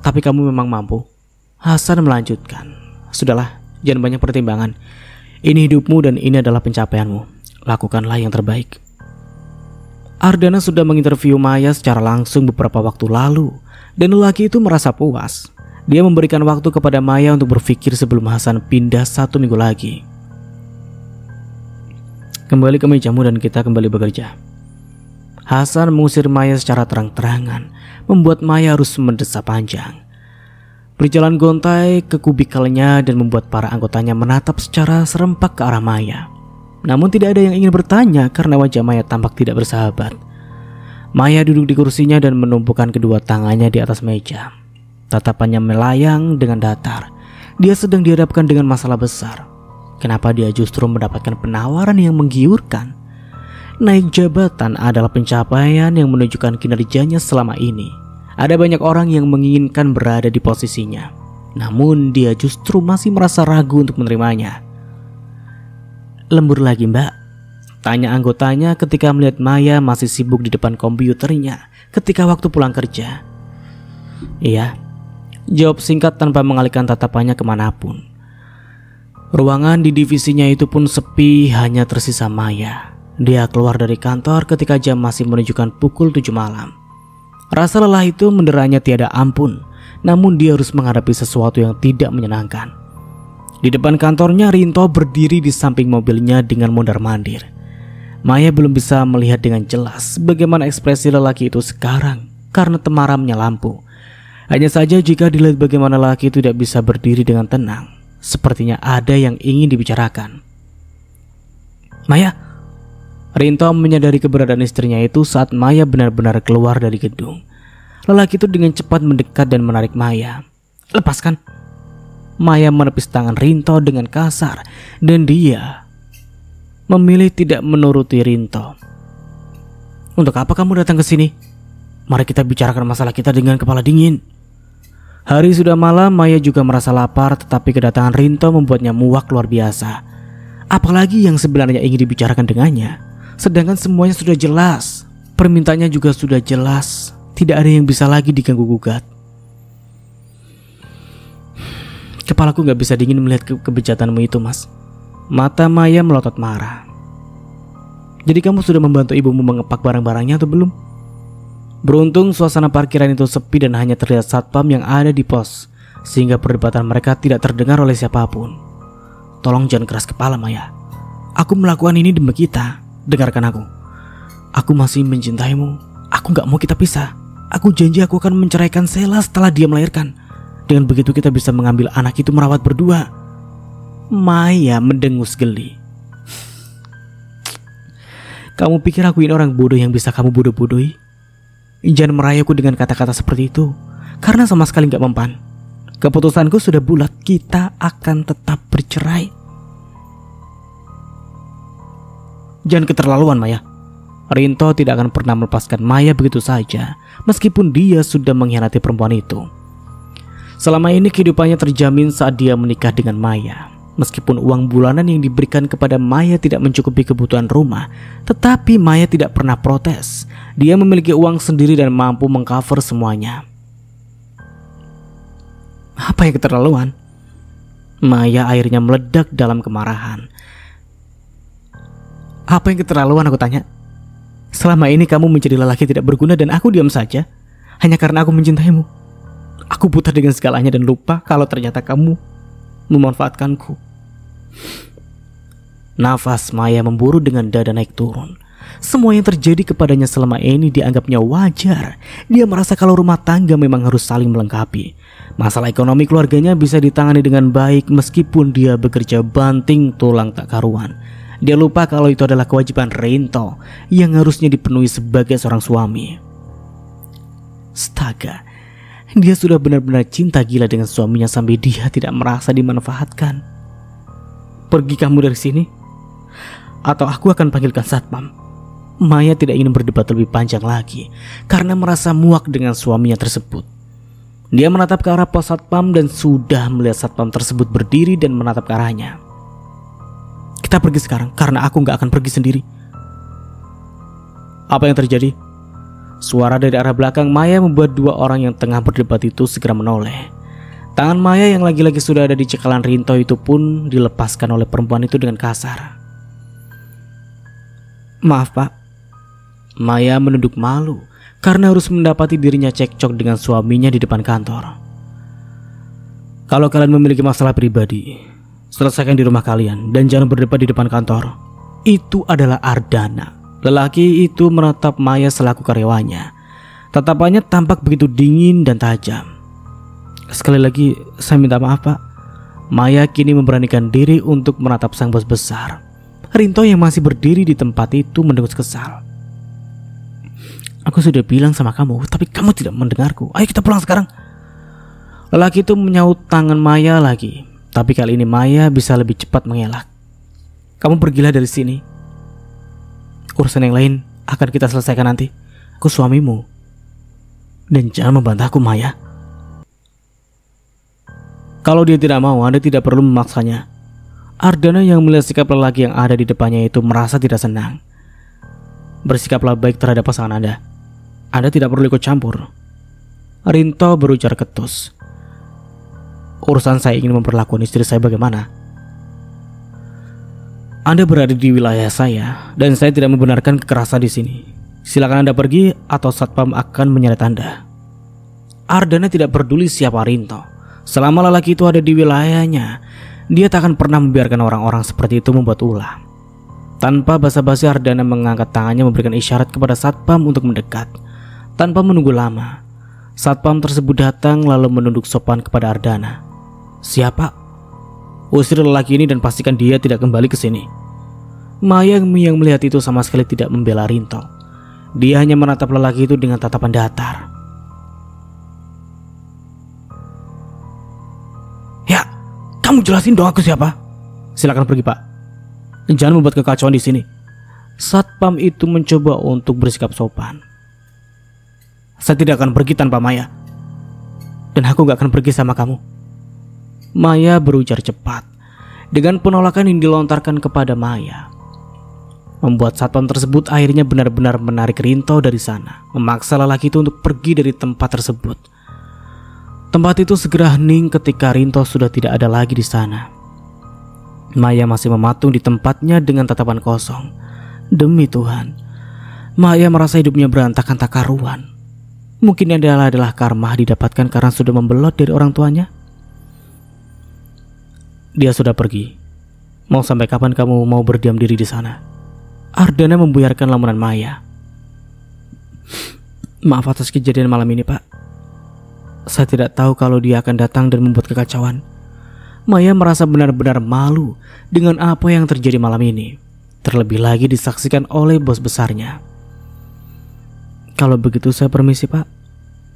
Tapi kamu memang mampu. Hasan melanjutkan. Sudahlah, jangan banyak pertimbangan. Ini hidupmu dan ini adalah pencapaianmu. Lakukanlah yang terbaik. Ardana sudah menginterview Maya secara langsung beberapa waktu lalu, dan lelaki itu merasa puas. Dia memberikan waktu kepada Maya untuk berpikir sebelum Hasan pindah 1 minggu lagi. Kembali ke mejamu dan kita kembali bekerja. Hasan mengusir Maya secara terang-terangan, membuat Maya harus mendesak panjang. Berjalan gontai ke kubikalnya dan membuat para anggotanya menatap secara serempak ke arah Maya. Namun tidak ada yang ingin bertanya karena wajah Maya tampak tidak bersahabat. Maya duduk di kursinya dan menumpukan kedua tangannya di atas meja. Tatapannya melayang dengan datar. Dia sedang dihadapkan dengan masalah besar. Kenapa dia justru mendapatkan penawaran yang menggiurkan? Naik jabatan adalah pencapaian yang menunjukkan kinerjanya selama ini. Ada banyak orang yang menginginkan berada di posisinya, namun dia justru masih merasa ragu untuk menerimanya. Lembur lagi, Mbak? Tanya anggotanya ketika melihat Maya masih sibuk di depan komputernya ketika waktu pulang kerja. Iya, Jawab singkat tanpa mengalihkan tatapannya kemanapun. Ruangan di divisinya itu pun sepi, hanya tersisa Maya. Dia keluar dari kantor ketika jam masih menunjukkan pukul 7 malam. Rasa lelah itu menderanya tiada ampun, namun dia harus menghadapi sesuatu yang tidak menyenangkan. Di depan kantornya, Rinto berdiri di samping mobilnya dengan mondar-mandir. Maya belum bisa melihat dengan jelas bagaimana ekspresi lelaki itu sekarang karena temaramnya lampu. Hanya saja jika dilihat bagaimana lelaki itu tidak bisa berdiri dengan tenang, sepertinya ada yang ingin dibicarakan. Maya. Rinto menyadari keberadaan istrinya itu saat Maya benar-benar keluar dari gedung. Lelaki itu dengan cepat mendekat dan menarik Maya. Lepaskan. Maya menepis tangan Rinto dengan kasar dan dia memilih tidak menuruti Rinto. Untuk apa kamu datang ke sini? Mari kita bicarakan masalah kita dengan kepala dingin. Hari sudah malam, Maya juga merasa lapar, tetapi kedatangan Rinto membuatnya muak luar biasa. Apalagi yang sebenarnya ingin dibicarakan dengannya. Sedangkan semuanya sudah jelas, permintaannya juga sudah jelas, tidak ada yang bisa lagi diganggu gugat. Kepalaku gak bisa dingin melihat kebejatanmu itu, Mas. Mata Maya melotot marah. Jadi kamu sudah membantu ibumu mengepak barang-barangnya atau belum? Beruntung suasana parkiran itu sepi dan hanya terlihat satpam yang ada di pos, sehingga perdebatan mereka tidak terdengar oleh siapapun. Tolong jangan keras kepala, Maya. Aku melakukan ini demi kita. Dengarkan aku. Aku masih mencintaimu. Aku gak mau kita pisah. Aku janji aku akan menceraikan Sela setelah dia melahirkan. Dengan begitu kita bisa mengambil anak itu merawat berdua. Maya mendengus geli. Kamu pikir aku ini orang bodoh yang bisa kamu bodoh-bodohi? Jangan merayaku dengan kata-kata seperti itu, karena sama sekali gak mempan. Keputusanku sudah bulat, kita akan tetap bercerai. Jangan keterlaluan, Maya. Rinto tidak akan pernah melepaskan Maya begitu saja, meskipun dia sudah mengkhianati perempuan itu. Selama ini kehidupannya terjamin saat dia menikah dengan Maya. Meskipun uang bulanan yang diberikan kepada Maya tidak mencukupi kebutuhan rumah, tetapi Maya tidak pernah protes. Dia memiliki uang sendiri dan mampu mengcover semuanya. Apa yang keterlaluan? Maya akhirnya meledak dalam kemarahan. Apa yang keterlaluan, aku tanya? Selama ini kamu menjadi lelaki tidak berguna dan aku diam saja hanya karena aku mencintaimu. Aku buta dengan segalanya dan lupa kalau ternyata kamu memanfaatkanku. Nafas Maya memburu dengan dada naik turun. Semua yang terjadi kepadanya selama ini dianggapnya wajar. Dia merasa kalau rumah tangga memang harus saling melengkapi. Masalah ekonomi keluarganya bisa ditangani dengan baik meskipun dia bekerja banting tulang tak karuan. Dia lupa kalau itu adalah kewajiban Rinto yang harusnya dipenuhi sebagai seorang suami. Astaga, dia sudah benar-benar cinta gila dengan suaminya sampai dia tidak merasa dimanfaatkan. Pergi kamu dari sini, atau aku akan panggilkan satpam. Maya tidak ingin berdebat lebih panjang lagi karena merasa muak dengan suaminya tersebut. Dia menatap ke arah pos satpam dan sudah melihat satpam tersebut berdiri dan menatap ke arahnya. Kita pergi sekarang karena aku gak akan pergi sendiri. Apa yang terjadi? Suara dari arah belakang Maya membuat dua orang yang tengah berdebat itu segera menoleh. Tangan Maya yang lagi-lagi sudah ada di cekalan Rinto itu pun dilepaskan oleh perempuan itu dengan kasar. Maaf, Pak. Maya menunduk malu karena harus mendapati dirinya cekcok dengan suaminya di depan kantor. Kalau kalian memiliki masalah pribadi, selesaikan di rumah kalian dan jangan berdebat di depan kantor. Itu adalah Ardana. Lelaki itu menatap Maya selaku karyawannya. Tatapannya tampak begitu dingin dan tajam. Sekali lagi saya minta maaf, Pak. Maya kini memberanikan diri untuk menatap sang bos besar. Rinto yang masih berdiri di tempat itu mendengus kesal. Aku sudah bilang sama kamu, tapi kamu tidak mendengarku. Ayo kita pulang sekarang. Lelaki itu menyaut tangan Maya lagi. Tapi kali ini Maya bisa lebih cepat mengelak. Kamu pergilah dari sini. Urusan yang lain akan kita selesaikan nanti. Aku suamimu. Dan jangan membantahku, Maya. Kalau dia tidak mau, Anda tidak perlu memaksanya. Ardana yang melihat sikap lelaki yang ada di depannya itu merasa tidak senang. Bersikaplah baik terhadap pasangan Anda. Anda tidak perlu ikut campur. Rinto berujar ketus. Urusan saya ingin memperlakukan istri saya bagaimana? Anda berada di wilayah saya dan saya tidak membenarkan kekerasan di sini. Silakan Anda pergi atau Satpam akan menyeret Anda. Ardana tidak peduli siapa Rinto. Selama lelaki itu ada di wilayahnya, dia tak akan pernah membiarkan orang-orang seperti itu membuat ulah. Tanpa basa-basi, Ardana mengangkat tangannya memberikan isyarat kepada Satpam untuk mendekat. Tanpa menunggu lama, Satpam tersebut datang lalu menunduk sopan kepada Ardana. Siapa? Usir lelaki ini dan pastikan dia tidak kembali ke sini. Maya yang melihat itu sama sekali tidak membela Rinto. Dia hanya menatap lelaki itu dengan tatapan datar. Ya, kamu jelasin dong aku siapa. Silakan pergi, Pak. Jangan membuat kekacauan di sini. Satpam itu mencoba untuk bersikap sopan. Saya tidak akan pergi tanpa Maya. Dan aku gak akan pergi sama kamu. Maya berujar cepat. Dengan penolakan yang dilontarkan kepada Maya, membuat Satpam tersebut akhirnya benar-benar menarik Rinto dari sana, memaksa lelaki itu untuk pergi dari tempat tersebut. Tempat itu segera hening ketika Rinto sudah tidak ada lagi di sana. Maya masih mematung di tempatnya dengan tatapan kosong. Demi Tuhan, Maya merasa hidupnya berantakan tak karuan. Mungkin ini adalah karma didapatkan karena sudah membelot dari orang tuanya. Dia sudah pergi. Mau sampai kapan kamu mau berdiam diri di sana? Ardana membuyarkan lamunan Maya. Maaf atas kejadian malam ini, Pak. Saya tidak tahu kalau dia akan datang dan membuat kekacauan. Maya merasa benar-benar malu dengan apa yang terjadi malam ini. Terlebih lagi disaksikan oleh bos besarnya. Kalau begitu saya permisi, Pak.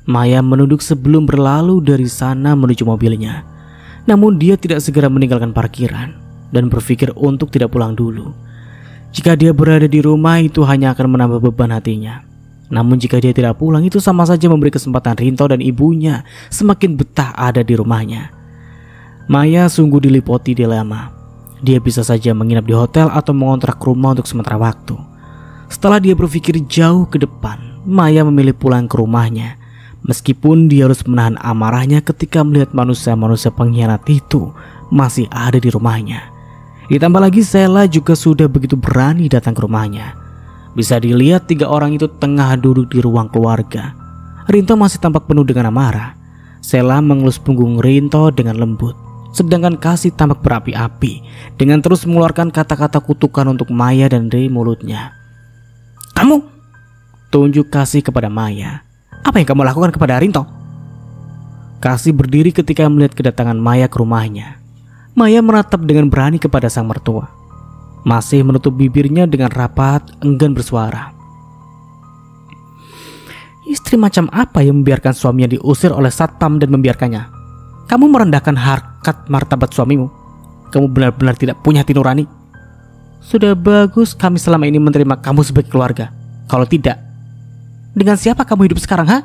Maya menunduk sebelum berlalu dari sana menuju mobilnya. Namun dia tidak segera meninggalkan parkiran dan berpikir untuk tidak pulang dulu. Jika dia berada di rumah itu hanya akan menambah beban hatinya. Namun jika dia tidak pulang itu sama saja memberi kesempatan Rinto dan ibunya semakin betah ada di rumahnya. Maya sungguh diliputi dilema. Dia bisa saja menginap di hotel atau mengontrak rumah untuk sementara waktu. Setelah dia berpikir jauh ke depan, Maya memilih pulang ke rumahnya. Meskipun dia harus menahan amarahnya ketika melihat manusia-manusia pengkhianat itu masih ada di rumahnya. Ditambah lagi Sheila juga sudah begitu berani datang ke rumahnya. Bisa dilihat 3 orang itu tengah duduk di ruang keluarga. Rinto masih tampak penuh dengan amarah. Sheila mengelus punggung Rinto dengan lembut. Sedangkan Kasih tampak berapi-api dengan terus mengeluarkan kata-kata kutukan untuk Maya dan dari mulutnya. Kamu! Tunjuk Kasih kepada Maya. Apa yang kamu lakukan kepada Rinto? Kasih berdiri ketika melihat kedatangan Maya ke rumahnya. Maya menatap dengan berani kepada sang mertua. Masih menutup bibirnya dengan rapat, enggan bersuara. Istri macam apa yang membiarkan suaminya diusir oleh Satpam dan membiarkannya? Kamu merendahkan harkat martabat suamimu. Kamu benar-benar tidak punya hati nurani. Sudah bagus kami selama ini menerima kamu sebagai keluarga. Kalau tidak, dengan siapa kamu hidup sekarang, ha?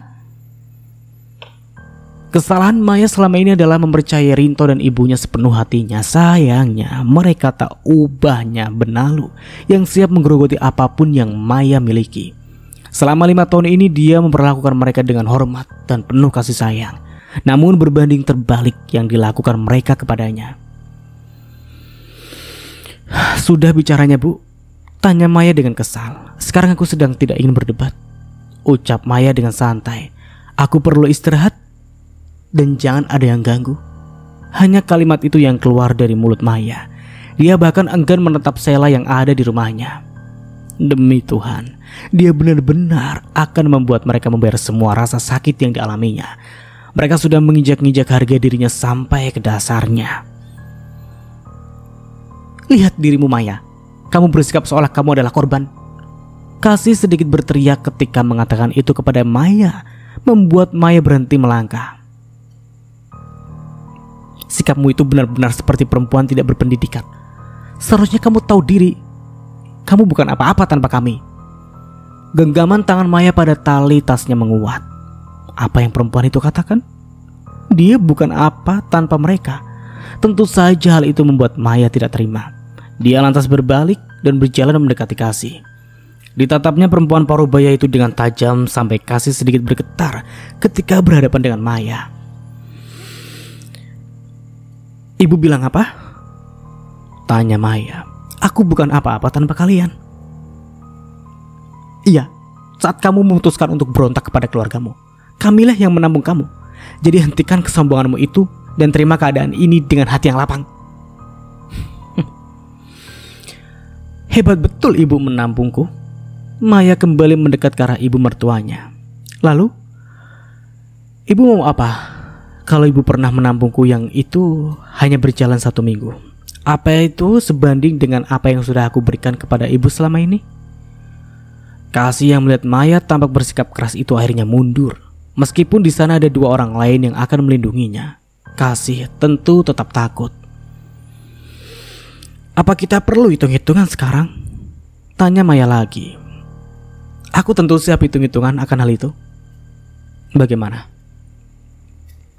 Kesalahan Maya selama ini adalah mempercayai Rinto dan ibunya sepenuh hatinya. Sayangnya mereka tak ubahnya benalu yang siap menggerogoti apapun yang Maya miliki. Selama 5 tahun ini dia memperlakukan mereka dengan hormat dan penuh kasih sayang. Namun berbanding terbalik yang dilakukan mereka kepadanya. Sudah bicaranya, Bu? Tanya Maya dengan kesal. Sekarang aku sedang tidak ingin berdebat, ucap Maya dengan santai. Aku perlu istirahat dan jangan ada yang ganggu. Hanya kalimat itu yang keluar dari mulut Maya. Dia bahkan enggan menatap Sheila yang ada di rumahnya. Demi Tuhan, dia benar-benar akan membuat mereka membayar semua rasa sakit yang dialaminya. Mereka sudah menginjak-injak harga dirinya sampai ke dasarnya. Lihat dirimu, Maya. Kamu bersikap seolah kamu adalah korban. Kasih sedikit berteriak ketika mengatakan itu kepada Maya, membuat Maya berhenti melangkah. Sikapmu itu benar-benar seperti perempuan tidak berpendidikan. Seharusnya kamu tahu diri. Kamu bukan apa-apa tanpa kami. Genggaman tangan Maya pada tali tasnya menguat. Apa yang perempuan itu katakan? Dia bukan apa tanpa mereka. Tentu saja hal itu membuat Maya tidak terima. Dia lantas berbalik dan berjalan mendekati Kasih. Ditatapnya perempuan parubaya itu dengan tajam sampai Kasih sedikit bergetar ketika berhadapan dengan Maya. Ibu bilang apa? Tanya Maya. Aku bukan apa-apa tanpa kalian. Iya, saat kamu memutuskan untuk berontak kepada keluargamu, kamilah yang menampung kamu. Jadi hentikan kesombonganmu itu dan terima keadaan ini dengan hati yang lapang. Hebat betul ibu menampungku. Maya kembali mendekat ke arah ibu mertuanya. Lalu, ibu mau apa? Kalau ibu pernah menampungku yang itu hanya berjalan 1 minggu, apa itu sebanding dengan apa yang sudah aku berikan kepada ibu selama ini? Kasih yang melihat Maya tampak bersikap keras itu akhirnya mundur. Meskipun di sana ada 2 orang lain yang akan melindunginya, Kasih tentu tetap takut. Apa kita perlu hitung-hitungan sekarang? Tanya Maya lagi. Aku tentu siap hitung-hitungan akan hal itu. Bagaimana?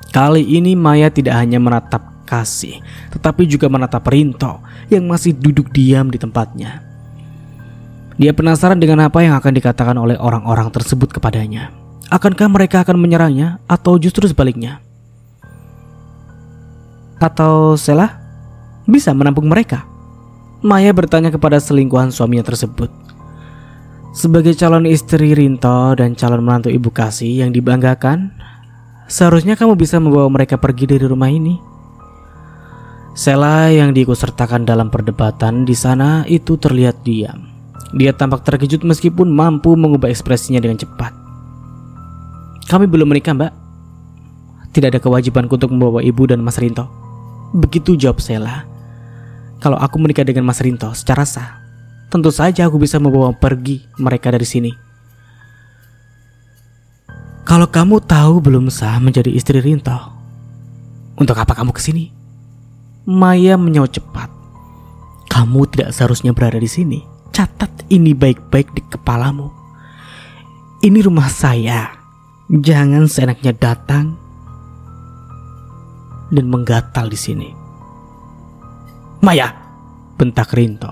Kali ini Maya tidak hanya menatap Kasih, tetapi juga menatap Rinto yang masih duduk diam di tempatnya. Dia penasaran dengan apa yang akan dikatakan oleh orang-orang tersebut kepadanya. Akankah mereka akan menyerangnya atau justru sebaliknya? Atau Sela bisa menampung mereka? Maya bertanya kepada selingkuhan suaminya tersebut. Sebagai calon istri Rinto dan calon menantu ibu Kasih yang dibanggakan, seharusnya kamu bisa membawa mereka pergi dari rumah ini. Sela yang diikutsertakan dalam perdebatan di sana itu terlihat diam. Dia tampak terkejut meskipun mampu mengubah ekspresinya dengan cepat. Kami belum menikah, Mbak. Tidak ada kewajibanku untuk membawa ibu dan Mas Rinto. Begitu jawab Sela. Kalau aku menikah dengan Mas Rinto secara sah, tentu saja aku bisa membawa pergi mereka dari sini. Kalau kamu tahu belum sah menjadi istri Rinto, untuk apa kamu kesini? Maya menyaut cepat. Kamu tidak seharusnya berada di sini. Catat ini baik-baik di kepalamu. Ini rumah saya. Jangan seenaknya datang dan menggatal di sini. Maya, bentak Rinto.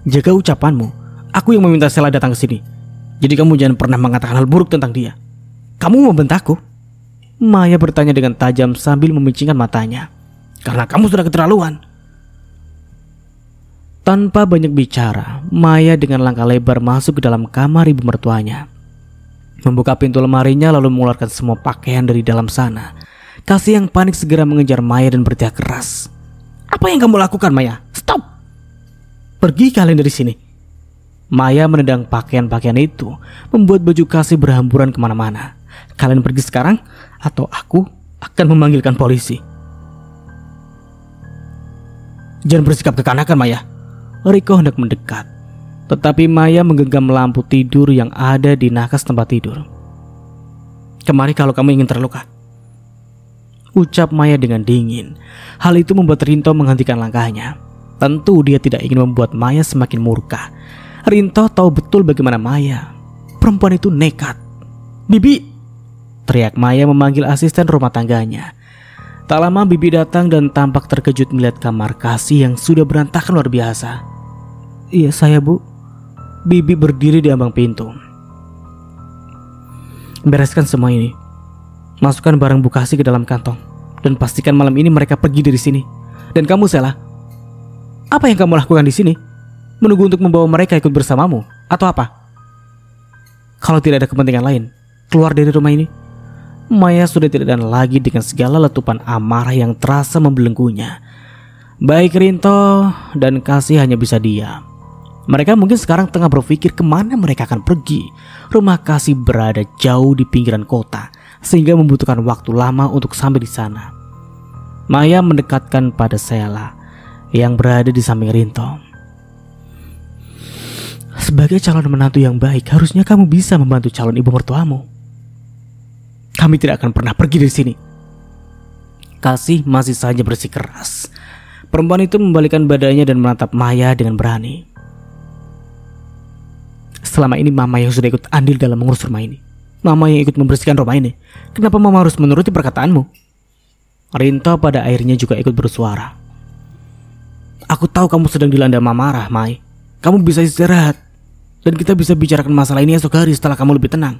Jaga ucapanmu. Aku yang meminta Sela datang ke sini. Jadi kamu jangan pernah mengatakan hal buruk tentang dia. Kamu membentakku? Maya bertanya dengan tajam sambil memicingkan matanya. Karena kamu sudah keterlaluan. Tanpa banyak bicara, Maya dengan langkah lebar masuk ke dalam kamar ibu mertuanya. Membuka pintu lemarinya lalu mengeluarkan semua pakaian dari dalam sana. Kasih yang panik segera mengejar Maya dan berteriak keras. Apa yang kamu lakukan, Maya? Stop! Pergi kalian dari sini. Maya menendang pakaian-pakaian itu, membuat baju Kasih berhamburan kemana-mana. Kalian pergi sekarang atau aku akan memanggilkan polisi. Jangan bersikap kekanakan, Maya. Riko hendak mendekat, tetapi Maya menggenggam lampu tidur yang ada di nakas tempat tidur. Kemari kalau kamu ingin terluka, ucap Maya dengan dingin. Hal itu membuat Rinto menghentikan langkahnya. Tentu dia tidak ingin membuat Maya semakin murka. Rinto tahu betul bagaimana Maya. Perempuan itu nekat. Bibi! Teriak Maya memanggil asisten rumah tangganya. Tak lama Bibi datang dan tampak terkejut melihat kamar Kasih yang sudah berantakan luar biasa. Iya saya, Bu. Bibi berdiri di ambang pintu. Bereskan semua ini. Masukkan barang Bu Kasih ke dalam kantong dan pastikan malam ini mereka pergi dari sini. Dan kamu, Sela, apa yang kamu lakukan di sini? Menunggu untuk membawa mereka ikut bersamamu atau apa? Kalau tidak ada kepentingan lain, keluar dari rumah ini. Maya sudah tidak tahan lagi dengan segala letupan amarah yang terasa membelenggunya. Baik Rinto dan Kasih hanya bisa diam. Mereka mungkin sekarang tengah berpikir kemana mereka akan pergi. Rumah Kasih berada jauh di pinggiran kota, sehingga membutuhkan waktu lama untuk sampai di sana. Maya mendekatkan pada Sela yang berada di samping Rinto. Sebagai calon menantu yang baik, harusnya kamu bisa membantu calon ibu mertuamu. Kami tidak akan pernah pergi dari sini. Kasih masih saja bersikeras. Perempuan itu membalikkan badannya dan menatap Maya dengan berani. Selama ini Mama yang sudah ikut andil dalam mengurus rumah ini. Mama yang ikut membersihkan rumah ini. Kenapa Mama harus menuruti perkataanmu? Rinto pada akhirnya juga ikut bersuara. Aku tahu kamu sedang dilanda amarah, Mai. Kamu bisa istirahat. Dan kita bisa bicarakan masalah ini esok hari setelah kamu lebih tenang.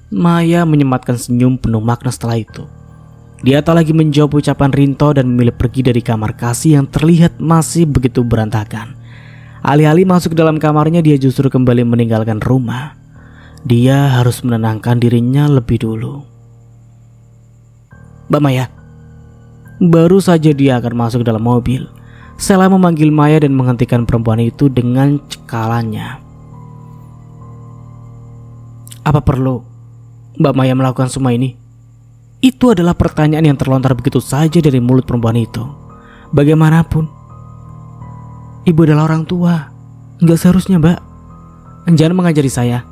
Maya menyematkan senyum penuh makna setelah itu. Dia tak lagi menjawab ucapan Rinto dan memilih pergi dari kamar Kasih yang terlihat masih begitu berantakan. Alih-alih masuk ke dalam kamarnya, dia justru kembali meninggalkan rumah. Dia harus menenangkan dirinya lebih dulu. Mbak Maya. Baru saja dia akan masuk ke dalam mobil, Sheila memanggil Maya dan menghentikan perempuan itu dengan cekalannya. Apa perlu Mbak Maya melakukan semua ini? Itu adalah pertanyaan yang terlontar begitu saja dari mulut perempuan itu. Bagaimanapun, ibu adalah orang tua. Enggak seharusnya, Mbak. Jangan mengajari saya.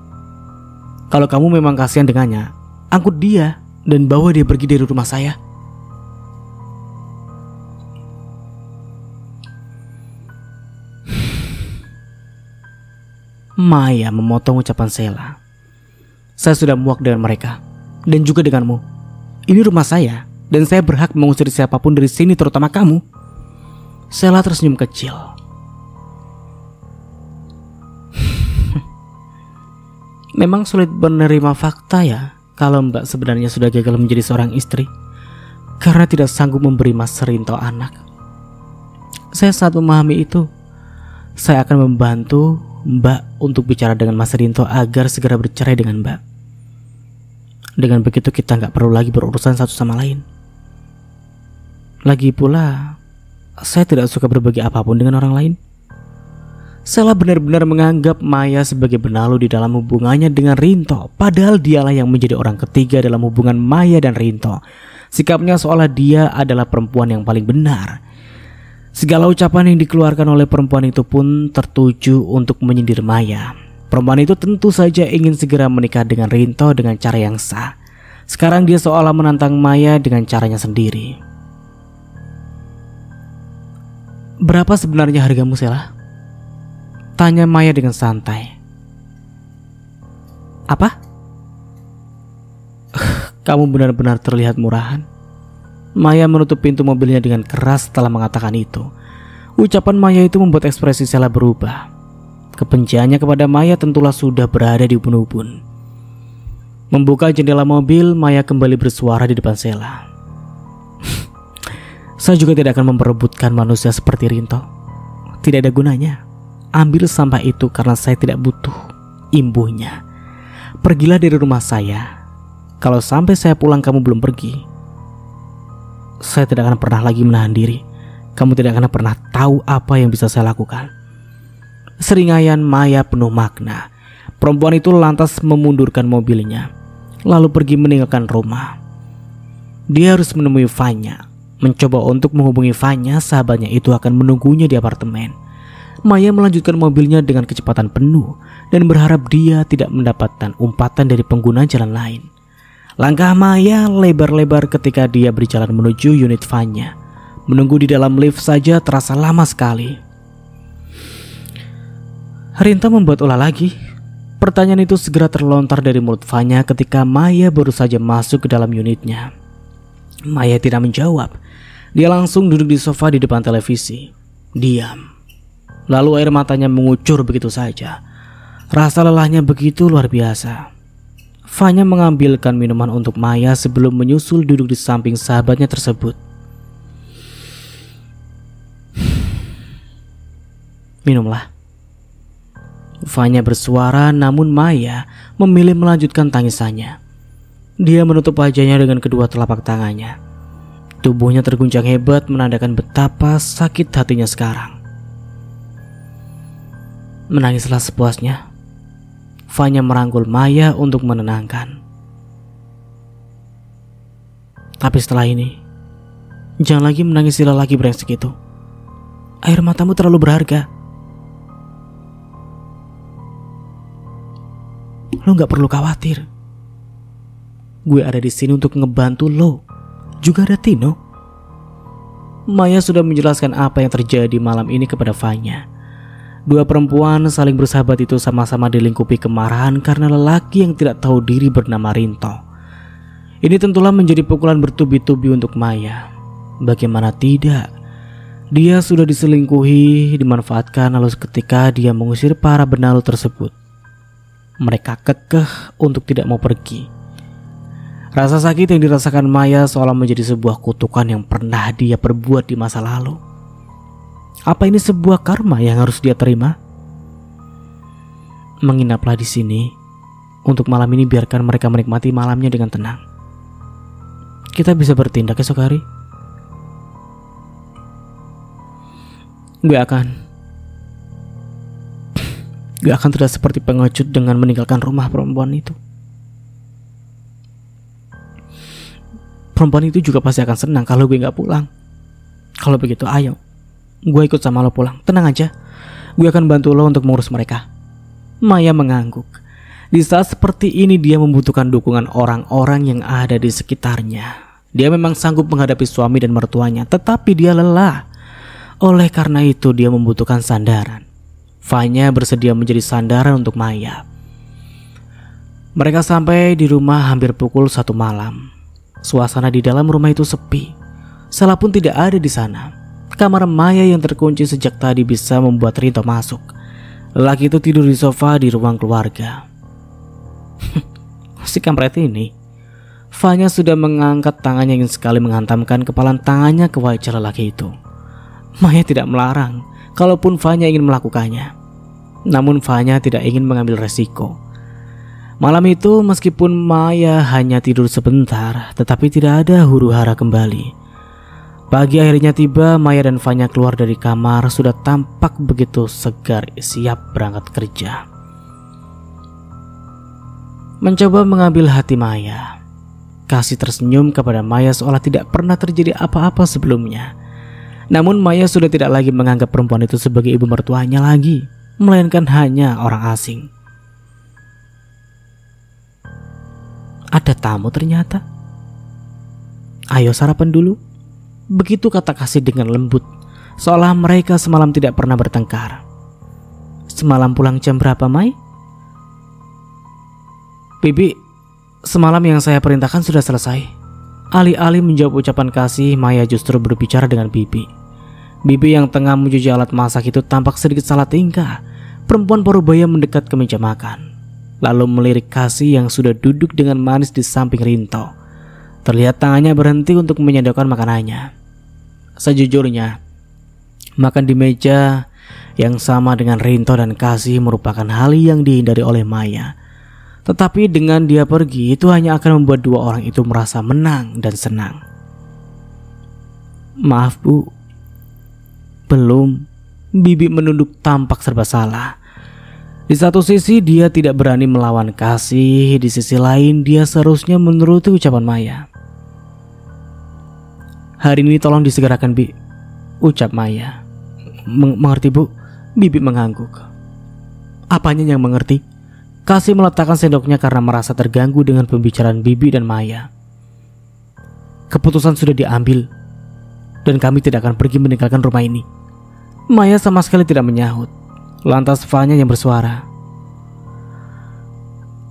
Kalau kamu memang kasihan dengannya, angkut dia dan bawa dia pergi dari rumah saya. Maya memotong ucapan Sheila. Saya sudah muak dengan mereka dan juga denganmu. Ini rumah saya dan saya berhak mengusir siapapun dari sini, terutama kamu. Sheila tersenyum kecil. Memang sulit menerima fakta ya, kalau Mbak sebenarnya sudah gagal menjadi seorang istri karena tidak sanggup memberi Mas Rinto anak. Saya sangat memahami itu. Saya akan membantu Mbak untuk bicara dengan Mas Rinto agar segera bercerai dengan Mbak. Dengan begitu kita nggak perlu lagi berurusan satu sama lain. Lagi pula, saya tidak suka berbagi apapun dengan orang lain. Sheila benar-benar menganggap Maya sebagai benalu di dalam hubungannya dengan Rinto, padahal dialah yang menjadi orang ketiga dalam hubungan Maya dan Rinto. Sikapnya seolah dia adalah perempuan yang paling benar. Segala ucapan yang dikeluarkan oleh perempuan itu pun tertuju untuk menyindir Maya. Perempuan itu tentu saja ingin segera menikah dengan Rinto dengan cara yang sah. Sekarang dia seolah menantang Maya dengan caranya sendiri. Berapa sebenarnya hargamu, Sheila? Tanya Maya dengan santai. Apa? Kamu benar-benar terlihat murahan. Maya menutup pintu mobilnya dengan keras setelah mengatakan itu. Ucapan Maya itu membuat ekspresi Sheila berubah. Kebenciannya kepada Maya tentulah sudah berada di ubun-ubun. Membuka jendela mobil, Maya kembali bersuara di depan Sheila. Saya juga tidak akan memperebutkan manusia seperti Rinto. Tidak ada gunanya. Ambil sampah itu karena saya tidak butuh imbuhnya. Pergilah dari rumah saya. Kalau sampai saya pulang kamu belum pergi, saya tidak akan pernah lagi menahan diri. Kamu tidak akan pernah tahu apa yang bisa saya lakukan. Seringaian Maya penuh makna. Perempuan itu lantas memundurkan mobilnya, lalu pergi meninggalkan rumah. Dia harus menemui Vanya. Mencoba untuk menghubungi Vanya, sahabatnya itu akan menunggunya di apartemen. Maya melanjutkan mobilnya dengan kecepatan penuh dan berharap dia tidak mendapatkan umpatan dari pengguna jalan lain. Langkah Maya lebar-lebar ketika dia berjalan menuju unit Vanya. Menunggu di dalam lift saja terasa lama sekali. Rinto membuat ulah lagi. Pertanyaan itu segera terlontar dari mulut Vanya ketika Maya baru saja masuk ke dalam unitnya. Maya tidak menjawab. Dia langsung duduk di sofa di depan televisi. Diam. Lalu air matanya mengucur begitu saja. Rasa lelahnya begitu luar biasa. Vanya mengambilkan minuman untuk Maya sebelum menyusul duduk di samping sahabatnya tersebut. Minumlah. Vanya bersuara, namun Maya memilih melanjutkan tangisannya. Dia menutup wajahnya dengan kedua telapak tangannya. Tubuhnya terguncang hebat menandakan betapa sakit hatinya sekarang. Menangislah sepuasnya. Vanya merangkul Maya untuk menenangkan. Tapi setelah ini, jangan lagi menangis lelaki brengsek itu. Air matamu terlalu berharga. Lo gak perlu khawatir. Gue ada di sini untuk ngebantu lo. Juga ada Tino. Maya sudah menjelaskan apa yang terjadi malam ini kepada Vanya. Dua perempuan saling bersahabat itu sama-sama dilingkupi kemarahan karena lelaki yang tidak tahu diri bernama Rinto. Ini tentulah menjadi pukulan bertubi-tubi untuk Maya. Bagaimana tidak? Dia sudah diselingkuhi, dimanfaatkan, lalu seketika dia mengusir para benalu tersebut. Mereka kekeh untuk tidak mau pergi. Rasa sakit yang dirasakan Maya seolah menjadi sebuah kutukan yang pernah dia perbuat di masa lalu. Apa ini sebuah karma yang harus dia terima? Menginaplah di sini. Untuk malam ini biarkan mereka menikmati malamnya dengan tenang. Kita bisa bertindak esok hari. Gue akan tidak seperti pengecut dengan meninggalkan rumah perempuan itu. Perempuan itu juga pasti akan senang kalau gue gak pulang. Kalau begitu ayo, gue ikut sama lo pulang. Tenang aja, gue akan bantu lo untuk mengurus mereka. Maya mengangguk. Di saat seperti ini dia membutuhkan dukungan orang-orang yang ada di sekitarnya. Dia memang sanggup menghadapi suami dan mertuanya, tetapi dia lelah. Oleh karena itu dia membutuhkan sandaran. Fanya bersedia menjadi sandaran untuk Maya. Mereka sampai di rumah hampir pukul 1 malam. Suasana di dalam rumah itu sepi. Salah pun tidak ada di sana. Kamar Maya yang terkunci sejak tadi bisa membuat Rinto masuk. Lelaki itu tidur di sofa di ruang keluarga. Si kampret ini. Fanya sudah mengangkat tangannya ingin sekali menghantamkan kepalan tangannya ke wajah lelaki itu. Maya tidak melarang, kalaupun Fanya ingin melakukannya. Namun Fanya tidak ingin mengambil resiko. Malam itu meskipun Maya hanya tidur sebentar, tetapi tidak ada huru-hara kembali. Pagi akhirnya tiba, Maya dan Fanya keluar dari kamar sudah tampak begitu segar, siap berangkat kerja. Mencoba mengambil hati Maya. Kasih tersenyum kepada Maya seolah tidak pernah terjadi apa-apa sebelumnya. Namun Maya sudah tidak lagi menganggap perempuan itu sebagai ibu mertuanya lagi, melainkan hanya orang asing. Ada tamu ternyata. Ayo sarapan dulu. Begitu kata Kasih dengan lembut, seolah mereka semalam tidak pernah bertengkar. Semalam pulang jam berapa, Mai? Bibi, semalam yang saya perintahkan sudah selesai. Alih-alih menjawab ucapan Kasih, Maya justru berbicara dengan Bibi. Bibi yang tengah mencuci alat masak itu tampak sedikit salah tingkah. Perempuan parubaya mendekat ke meja makan, lalu melirik Kasih yang sudah duduk dengan manis di samping Rinto. Terlihat tangannya berhenti untuk menyodorkan makanannya. Sejujurnya, makan di meja yang sama dengan Rinto dan Kasih merupakan hal yang dihindari oleh Maya. Tetapi dengan dia pergi, itu hanya akan membuat dua orang itu merasa menang dan senang. Maaf Bu, belum. Bibi menunduk tampak serba salah. Di satu sisi dia tidak berani melawan Kasih, di sisi lain dia seharusnya menuruti ucapan Maya. Hari ini tolong disegerakan Bi, ucap Maya. Mengerti Bu? Bibi mengangguk. Apanya yang mengerti? Kasih meletakkan sendoknya karena merasa terganggu dengan pembicaraan Bibi dan Maya. Keputusan sudah diambil dan kami tidak akan pergi meninggalkan rumah ini. Maya sama sekali tidak menyahut. Lantas Fanya yang bersuara.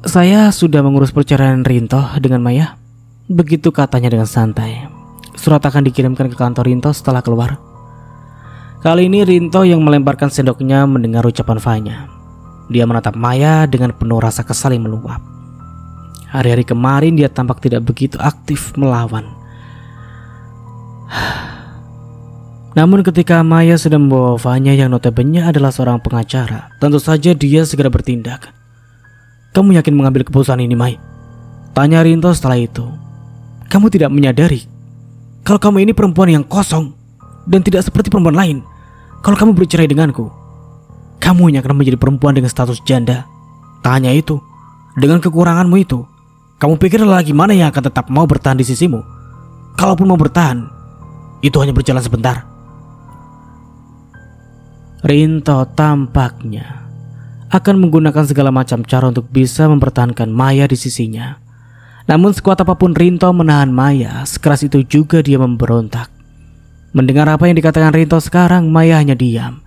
Saya sudah mengurus perceraian Rinto dengan Maya. Begitu katanya dengan santai. Surat akan dikirimkan ke kantor Rinto setelah keluar. Kali ini Rinto yang melemparkan sendoknya mendengar ucapan Fanya. Dia menatap Maya dengan penuh rasa kesal yang meluap. Hari-hari kemarin dia tampak tidak begitu aktif melawan. Namun ketika Maya sudah membawa Fanya yang notabene adalah seorang pengacara, tentu saja dia segera bertindak. Kamu yakin mengambil keputusan ini, Mai? Tanya Rinto setelah itu. Kamu tidak menyadari kalau kamu ini perempuan yang kosong dan tidak seperti perempuan lain. Kalau kamu bercerai denganku, kamu hanya akan menjadi perempuan dengan status janda. Tanya itu, dengan kekuranganmu itu, kamu pikir lelaki mana yang akan tetap mau bertahan di sisimu? Kalaupun mau bertahan, itu hanya berjalan sebentar. Rinto tampaknya akan menggunakan segala macam cara untuk bisa mempertahankan Maya di sisinya. Namun sekuat apapun Rinto menahan Maya, sekeras itu juga dia memberontak. Mendengar apa yang dikatakan Rinto sekarang, Maya hanya diam.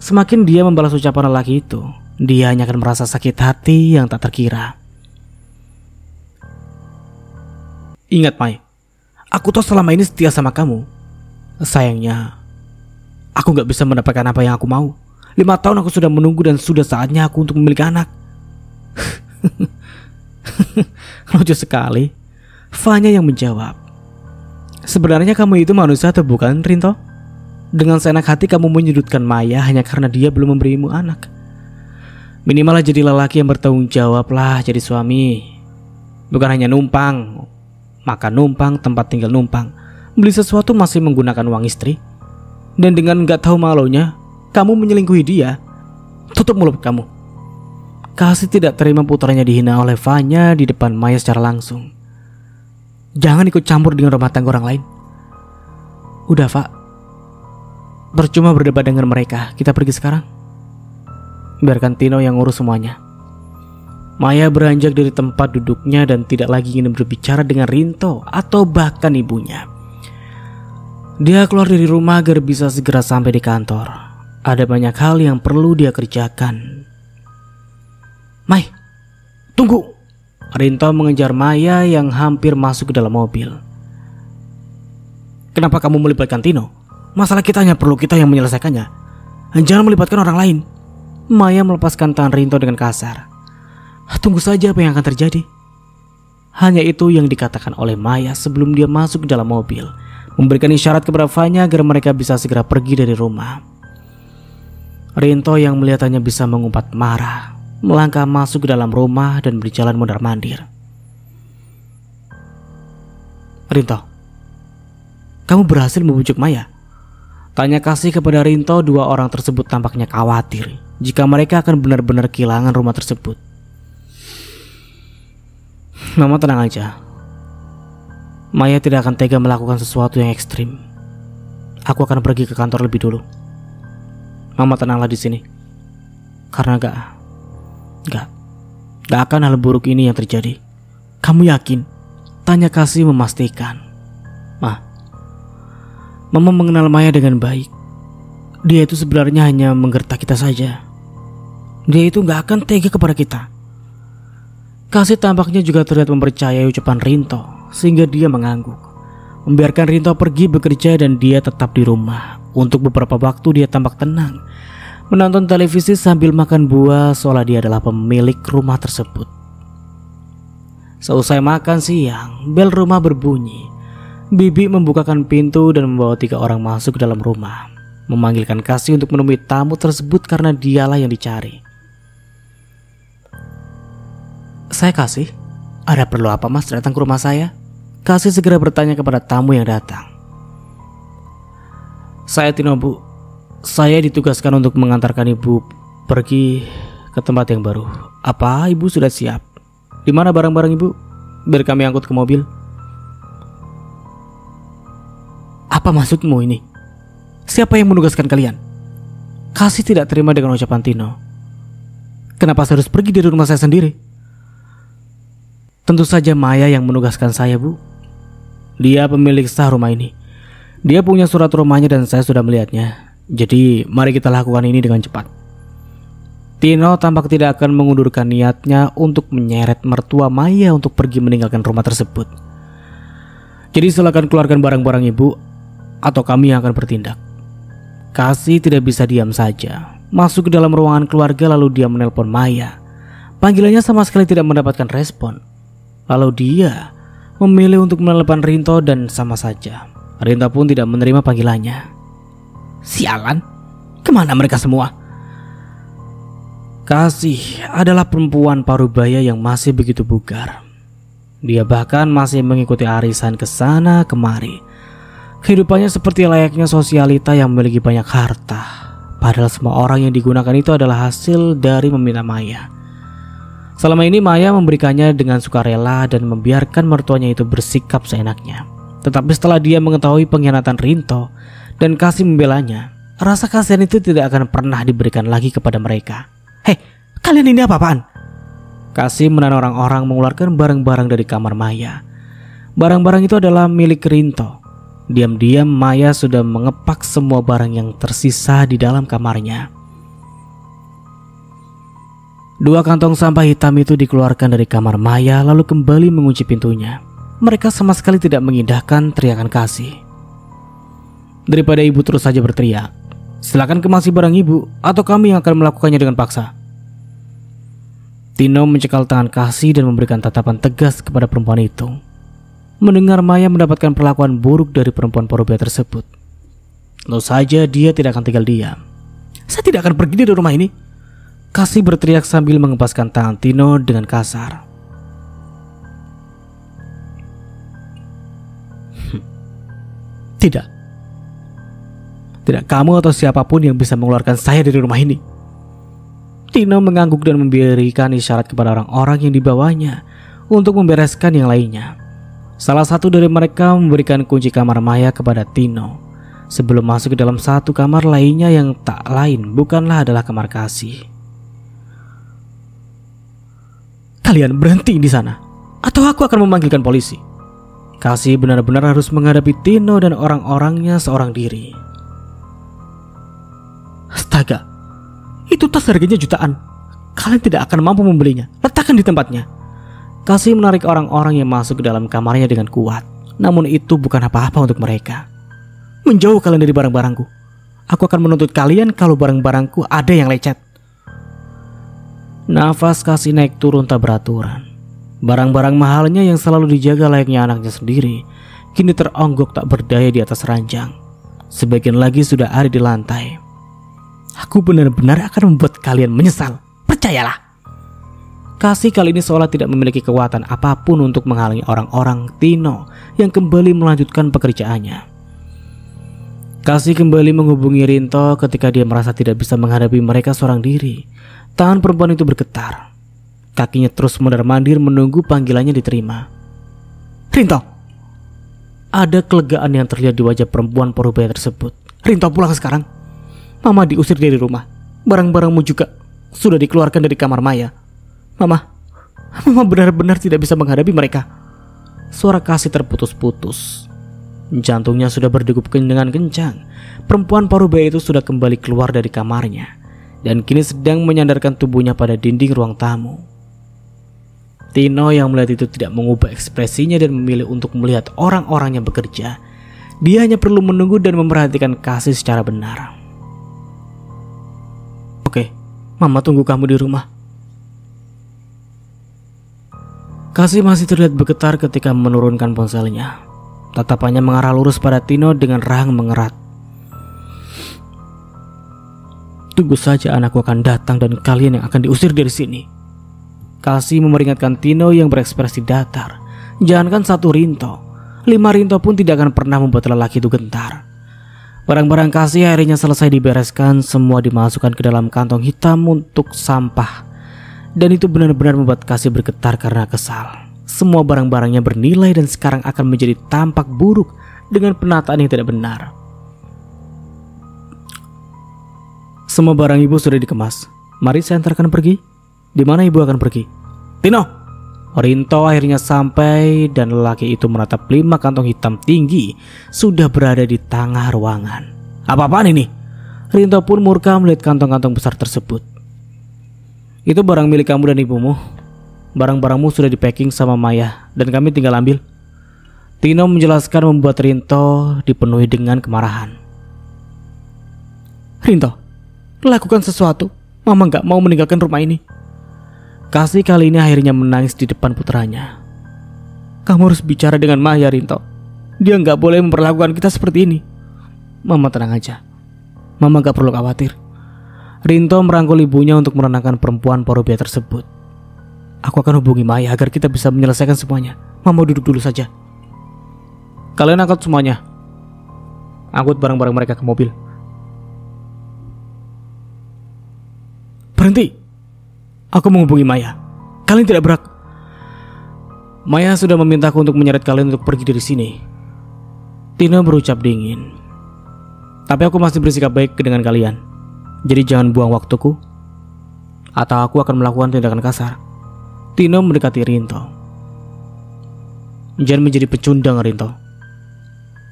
Semakin dia membalas ucapan lelaki itu, dia hanya akan merasa sakit hati yang tak terkira. Ingat Mai, aku tuh selama ini setia sama kamu. Sayangnya, aku gak bisa mendapatkan apa yang aku mau. 5 tahun aku sudah menunggu dan sudah saatnya aku untuk memiliki anak. Lucu sekali. Fanya yang menjawab, "Sebenarnya kamu itu manusia atau bukan, Rinto? Dengan seenak hati kamu menyudutkan Maya hanya karena dia belum memberimu anak. Minimal jadi lelaki yang bertanggung jawab lah, jadi suami. Bukan hanya numpang, makan numpang, tempat tinggal numpang, beli sesuatu masih menggunakan uang istri. Dan dengan gak tahu malunya, kamu menyelingkuhi dia. Tutup mulut kamu." Kasih tidak terima putranya dihina oleh Fanya di depan Maya secara langsung. "Jangan ikut campur dengan rumah tangga orang lain." "Udah, Pak. Percuma berdebat dengan mereka. Kita pergi sekarang. Biarkan Tino yang ngurus semuanya." Maya beranjak dari tempat duduknya dan tidak lagi ingin berbicara dengan Rinto atau bahkan ibunya. Dia keluar dari rumah agar bisa segera sampai di kantor. Ada banyak hal yang perlu dia kerjakan. "Mai, tunggu!" Rinto mengejar Maya yang hampir masuk ke dalam mobil. "Kenapa kamu melibatkan Tino? Masalah kita hanya perlu kita yang menyelesaikannya. Jangan melibatkan orang lain." Maya melepaskan tangan Rinto dengan kasar. "Tunggu saja apa yang akan terjadi." Hanya itu yang dikatakan oleh Maya sebelum dia masuk ke dalam mobil, memberikan isyarat kepada Fanya agar mereka bisa segera pergi dari rumah. Rinto yang melihatannya bisa mengumpat marah, melangkah masuk ke dalam rumah dan berjalan mondar-mandir. "Rinto, kamu berhasil membujuk Maya?" Tanya Kasih kepada Rinto. Dua orang tersebut tampaknya khawatir jika mereka akan benar-benar kehilangan rumah tersebut. "Mama tenang aja. Maya tidak akan tega melakukan sesuatu yang ekstrim. Aku akan pergi ke kantor lebih dulu. Mama tenanglah di sini. Karena gak akan hal buruk ini yang terjadi." "Kamu yakin?" Tanya Kasih memastikan. Mama mengenal Maya dengan baik. Dia itu sebenarnya hanya menggertak kita saja. Dia itu gak akan tega kepada kita." Kasih tampaknya juga terlihat mempercayai ucapan Rinto, sehingga dia mengangguk, membiarkan Rinto pergi bekerja dan dia tetap di rumah. Untuk beberapa waktu dia tampak tenang, menonton televisi sambil makan buah seolah dia adalah pemilik rumah tersebut. Seusai makan siang, bel rumah berbunyi. Bibi membukakan pintu dan membawa 3 orang masuk ke dalam rumah, memanggilkan Kasih untuk menemui tamu tersebut karena dialah yang dicari. "Saya Kasih, ada perlu apa Mas datang ke rumah saya?" Kasih segera bertanya kepada tamu yang datang. "Saya Tino, Bu. Saya ditugaskan untuk mengantarkan Ibu pergi ke tempat yang baru. Apa Ibu sudah siap? Di mana barang-barang Ibu? Biar kami angkut ke mobil." "Apa maksudmu ini? Siapa yang menugaskan kalian?" Kasih tidak terima dengan ucapan Tino. "Kenapa saya harus pergi dari rumah saya sendiri?" "Tentu saja Maya yang menugaskan saya, Bu. Dia pemilik sah rumah ini. Dia punya surat rumahnya dan saya sudah melihatnya. Jadi mari kita lakukan ini dengan cepat." Tino tampak tidak akan mengundurkan niatnya untuk menyeret mertua Maya untuk pergi meninggalkan rumah tersebut. "Jadi silakan keluarkan barang-barang Ibu, atau kami yang akan bertindak." Kasih tidak bisa diam saja. Masuk ke dalam ruangan keluarga lalu dia menelpon Maya. Panggilannya sama sekali tidak mendapatkan respon. Lalu dia memilih untuk menelepon Rinto dan sama saja Rinto pun tidak menerima panggilannya. Sialan, kemana mereka semua? Kasih adalah perempuan parubaya yang masih begitu bugar. Dia bahkan masih mengikuti arisan ke sana kemari. Kehidupannya seperti layaknya sosialita yang memiliki banyak harta. Padahal semua orang yang digunakan itu adalah hasil dari meminta Maya. Selama ini Maya memberikannya dengan sukarela dan membiarkan mertuanya itu bersikap seenaknya. Tetapi setelah dia mengetahui pengkhianatan Rinto dan Kasih membelanya, rasa kasihan itu tidak akan pernah diberikan lagi kepada mereka. Hei, kalian ini apa-apaan? Kasih menahan orang-orang mengeluarkan barang-barang dari kamar Maya. Barang-barang itu adalah milik Rinto. Diam-diam Maya sudah mengepak semua barang yang tersisa di dalam kamarnya. 2 kantong sampah hitam itu dikeluarkan dari kamar Maya lalu kembali mengunci pintunya. Mereka sama sekali tidak mengindahkan teriakan Kasih. Daripada ibu terus saja berteriak, silakan kemasi barang ibu atau kami yang akan melakukannya dengan paksa. Tino mencekal tangan Kasih dan memberikan tatapan tegas kepada perempuan itu. mendengar Maya mendapatkan perlakuan buruk dari perempuan parubaya tersebut. Tentu saja dia tidak akan tinggal diam. Saya tidak akan pergi dari rumah ini, Kasih berteriak sambil mengepaskan tangan Tino dengan kasar. Tidak, kamu atau siapapun yang bisa mengeluarkan saya dari rumah ini. Tino mengangguk dan memberikan isyarat kepada orang-orang yang dibawanya untuk membereskan yang lainnya. Salah satu dari mereka memberikan kunci kamar Maya kepada Tino sebelum masuk ke dalam satu kamar lainnya yang tak lain bukanlah adalah kamar Kasih. Kalian berhenti di sana, atau aku akan memanggilkan polisi. Kasih benar-benar harus menghadapi Tino dan orang-orangnya seorang diri. Astaga, itu tas harganya jutaan. Kalian tidak akan mampu membelinya. Letakkan di tempatnya. Kasih menarik orang-orang yang masuk ke dalam kamarnya dengan kuat. Namun itu bukan apa-apa untuk mereka. Menjauh kalian dari barang-barangku. Aku akan menuntut kalian kalau barang-barangku ada yang lecet. Nafas Kasih naik turun tak beraturan. Barang-barang mahalnya yang selalu dijaga layaknya anaknya sendiri kini teronggok tak berdaya di atas ranjang. Sebagian lagi sudah ada di lantai. Aku benar-benar akan membuat kalian menyesal. Percayalah. Kasih kali ini seolah tidak memiliki kekuatan apapun untuk menghalangi orang-orang Tino yang kembali melanjutkan pekerjaannya. Kasih kembali menghubungi Rinto ketika dia merasa tidak bisa menghadapi mereka seorang diri. Tangan perempuan itu bergetar. Kakinya terus mondar-mandir menunggu panggilannya diterima. Rinto! Ada kelegaan yang terlihat di wajah perempuan parubaya tersebut. Rinto, pulang sekarang. Mama diusir dari rumah. Barang-barangmu juga sudah dikeluarkan dari kamar Maya. Mama benar-benar tidak bisa menghadapi mereka. Suara Kasih terputus-putus. Jantungnya sudah berdegup dengan kencang. Perempuan parubaya itu sudah kembali keluar dari kamarnya dan kini sedang menyandarkan tubuhnya pada dinding ruang tamu. Tino yang melihat itu tidak mengubah ekspresinya dan memilih untuk melihat orang-orang yang bekerja. Dia hanya perlu menunggu dan memperhatikan Kasih secara benar. Oke, Mama tunggu kamu di rumah. Kasih masih terlihat bergetar ketika menurunkan ponselnya. Tatapannya mengarah lurus pada Tino dengan rahang mengerat. Tunggu saja, anakku akan datang dan kalian yang akan diusir dari sini. Kasih memperingatkan Tino yang berekspresi datar. Jangankan 1 Rinto, 5 Rinto pun tidak akan pernah membuat lelaki itu gentar. Barang-barang Kasih akhirnya selesai dibereskan. Semua dimasukkan ke dalam kantong hitam untuk sampah. Dan itu benar-benar membuat Kasih bergetar karena kesal. Semua barang-barangnya bernilai dan sekarang akan menjadi tampak buruk dengan penataan yang tidak benar. Semua barang ibu sudah dikemas. Mari saya antarkan pergi. Di mana ibu akan pergi? Tino! Rinto akhirnya sampai dan lelaki itu menatap 5 kantong hitam tinggi sudah berada di tengah ruangan. Apa-apaan ini? Rinto pun murka melihat kantong-kantong besar tersebut. Itu barang milik kamu dan ibumu. Barang-barangmu sudah di-packing sama Maya dan kami tinggal ambil. Tino menjelaskan membuat Rinto dipenuhi dengan kemarahan. Rinto, lakukan sesuatu. Mama gak mau meninggalkan rumah ini. Kasih kali ini akhirnya menangis di depan putranya. Kamu harus bicara dengan Maya, Rinto. Dia gak boleh memperlakukan kita seperti ini. Mama tenang aja. Mama gak perlu khawatir. Rinto merangkul ibunya untuk menenangkan perempuan parubaya tersebut. Aku akan hubungi Maya agar kita bisa menyelesaikan semuanya. Mama duduk dulu saja. Kalian angkat semuanya. Angkut barang-barang mereka ke mobil. Berhenti. Aku menghubungi Maya. Kalian tidak berhak. Maya sudah memintaku untuk menyeret kalian untuk pergi dari sini. Tino berucap dingin. Tapi aku masih bersikap baik dengan kalian. Jadi jangan buang waktuku, atau aku akan melakukan tindakan kasar. Tino mendekati Rinto. Jangan menjadi pecundang, Rinto.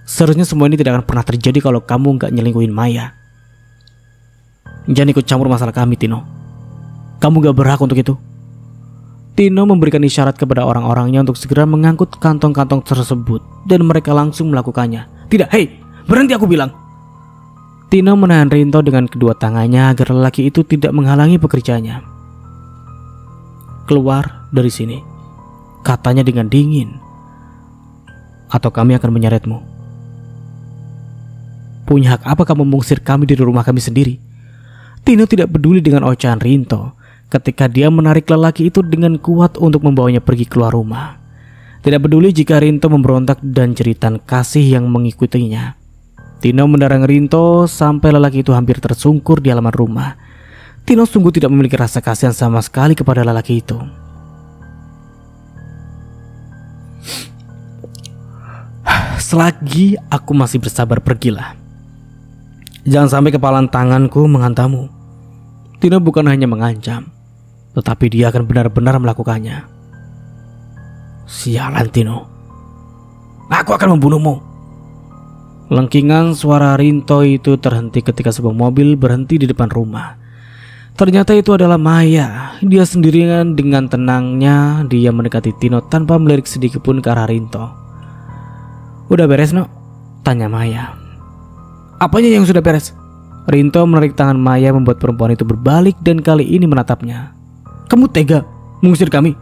Seharusnya semua ini tidak akan pernah terjadi kalau kamu gak nyelingkuhin Maya. Jangan ikut campur masalah kami, Tino. Kamu gak berhak untuk itu. Tino memberikan isyarat kepada orang-orangnya untuk segera mengangkut kantong-kantong tersebut dan mereka langsung melakukannya. Tidak, hei, berhenti aku bilang. Tino menahan Rinto dengan kedua tangannya agar lelaki itu tidak menghalangi pekerjaannya. Keluar dari sini, katanya dengan dingin. atau kami akan menyeretmu. Punya hak apa kamu mengusir kami dari rumah kami sendiri? Tino tidak peduli dengan ocehan Rinto ketika dia menarik lelaki itu dengan kuat untuk membawanya pergi keluar rumah. Tidak peduli jika Rinto memberontak dan jeritan kasih yang mengikutinya. Tino mendarang Rinto sampai lelaki itu hampir tersungkur di halaman rumah. Tino sungguh tidak memiliki rasa kasihan sama sekali kepada lelaki itu. Selagi aku masih bersabar, pergilah. Jangan sampai kepalan tanganku menghantamu. Tino bukan hanya mengancam, tetapi dia akan benar-benar melakukannya. Sialan Tino, aku akan membunuhmu. Lengkingan suara Rinto itu terhenti ketika sebuah mobil berhenti di depan rumah. Ternyata itu adalah Maya. Dia sendirian dengan tenangnya dia mendekati Tino tanpa melirik sedikit pun ke arah Rinto. Udah beres, no? Tanya Maya. Apanya yang sudah beres? Rinto menarik tangan Maya membuat perempuan itu berbalik dan kali ini menatapnya. Kamu tega mengusir kami?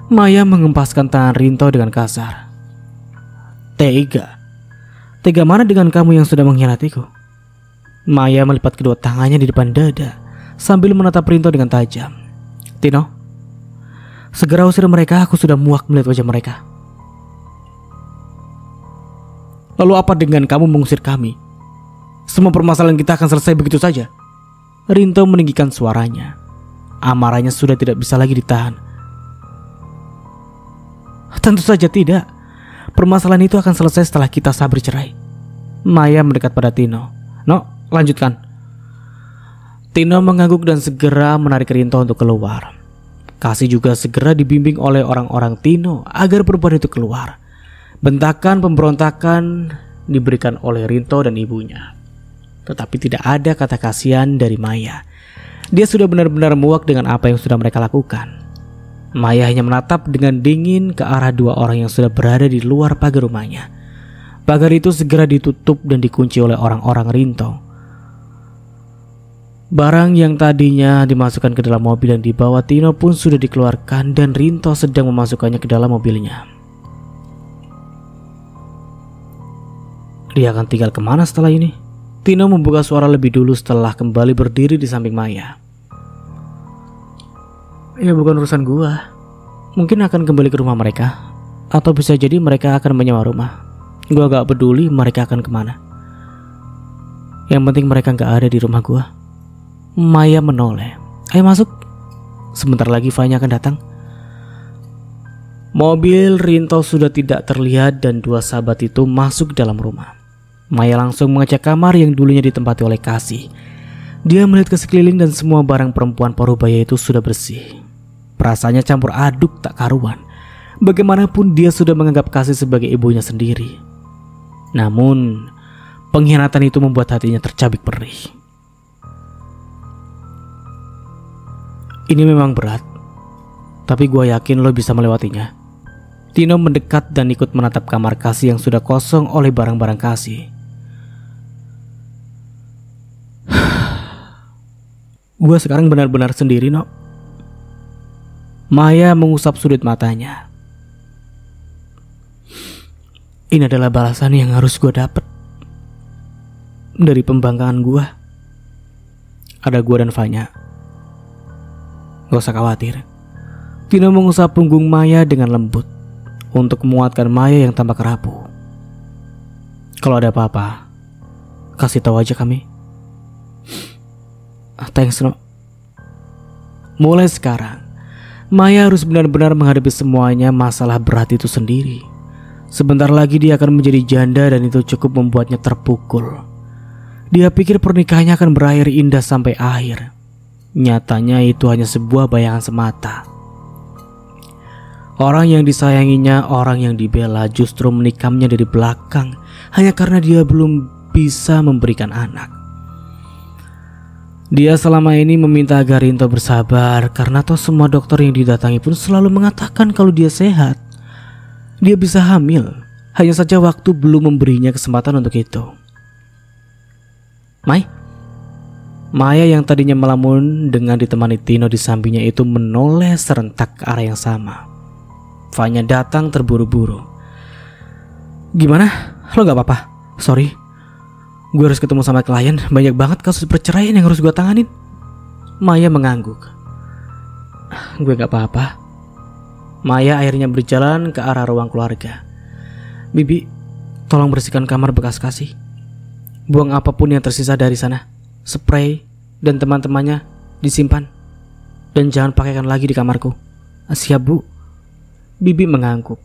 Maya mengempaskan tangan Rinto dengan kasar. Tega? Tega mana dengan kamu yang sudah mengkhianatiku? Maya melipat kedua tangannya di depan dada sambil menatap Rinto dengan tajam. Tino, segera usir mereka, aku sudah muak melihat wajah mereka. Lalu apa dengan kamu mengusir kami? Semua permasalahan kita akan selesai begitu saja. Rinto meninggikan suaranya. Amarahnya sudah tidak bisa lagi ditahan. Tentu saja tidak. Permasalahan itu akan selesai setelah kita sah bercerai. Maya mendekat pada Tino. No, lanjutkan. Tino mengangguk dan segera menarik Rinto untuk keluar. Kasih juga segera dibimbing oleh orang-orang Tino agar perempuan itu keluar. Bentakan pemberontakan diberikan oleh Rinto dan ibunya. Tetapi tidak ada kata kasihan dari Maya. Dia sudah benar-benar muak dengan apa yang sudah mereka lakukan. Maya hanya menatap dengan dingin ke arah dua orang yang sudah berada di luar pagar rumahnya. Pagar itu segera ditutup dan dikunci oleh orang-orang Rinto. Barang yang tadinya dimasukkan ke dalam mobil dan dibawa Tino pun sudah dikeluarkan dan Rinto sedang memasukkannya ke dalam mobilnya. Dia akan tinggal kemana setelah ini? Tino membuka suara lebih dulu setelah kembali berdiri di samping Maya. Ya bukan urusan gua. Mungkin akan kembali ke rumah mereka, atau bisa jadi mereka akan menyewa rumah. Gua gak peduli mereka akan kemana. Yang penting mereka gak ada di rumah gua. Maya menoleh. Ayo masuk. Sebentar lagi Fanya akan datang. Mobil Rinto sudah tidak terlihat dan dua sahabat itu masuk dalam rumah. Maya langsung mengecek kamar yang dulunya ditempati oleh Kasih. Dia melihat ke sekeliling dan semua barang perempuan parubaya itu sudah bersih. Perasaannya campur aduk tak karuan. Bagaimanapun dia sudah menganggap Kasih sebagai ibunya sendiri. Namun pengkhianatan itu membuat hatinya tercabik perih. Ini memang berat, tapi gue yakin lo bisa melewatinya. Tino mendekat dan ikut menatap kamar Kasih yang sudah kosong oleh barang-barang Kasih. Gue sekarang benar-benar sendiri, no. Maya mengusap sudut matanya. Ini adalah balasan yang harus gue dapat dari pembangkangan gue. Ada gue dan Fanya. Gak usah khawatir. Tino mengusap punggung Maya dengan lembut untuk menguatkan Maya yang tampak rapuh. Kalau ada apa-apa, kasih tahu aja kami. Thanks, no. Mulai sekarang, Maya harus benar-benar menghadapi semuanya masalah berat itu sendiri. Sebentar lagi dia akan menjadi janda dan itu cukup membuatnya terpukul. Dia pikir pernikahannya akan berakhir indah sampai akhir. Nyatanya itu hanya sebuah bayangan semata. Orang yang disayanginya, orang yang dibela justru menikamnya dari belakang hanya karena dia belum bisa memberikan anak. Dia selama ini meminta agar Rinto bersabar karena toh semua dokter yang didatangi pun selalu mengatakan kalau dia sehat. Dia bisa hamil, hanya saja waktu belum memberinya kesempatan untuk itu. Maya yang tadinya melamun dengan ditemani Tino di sampingnya itu menoleh serentak ke arah yang sama. Fanya datang terburu-buru. Gimana? Lo gak apa-apa? Sorry, gue harus ketemu sama klien. Banyak banget kasus perceraian yang harus gue tanganin. Maya mengangguk. Gue gak apa-apa. Maya akhirnya berjalan ke arah ruang keluarga. Bibi, tolong bersihkan kamar bekas Kasih. Buang apapun yang tersisa dari sana. Spray dan teman-temannya disimpan. Dan jangan pakaikan lagi di kamarku. Siap, Bu. Bibi mengangguk.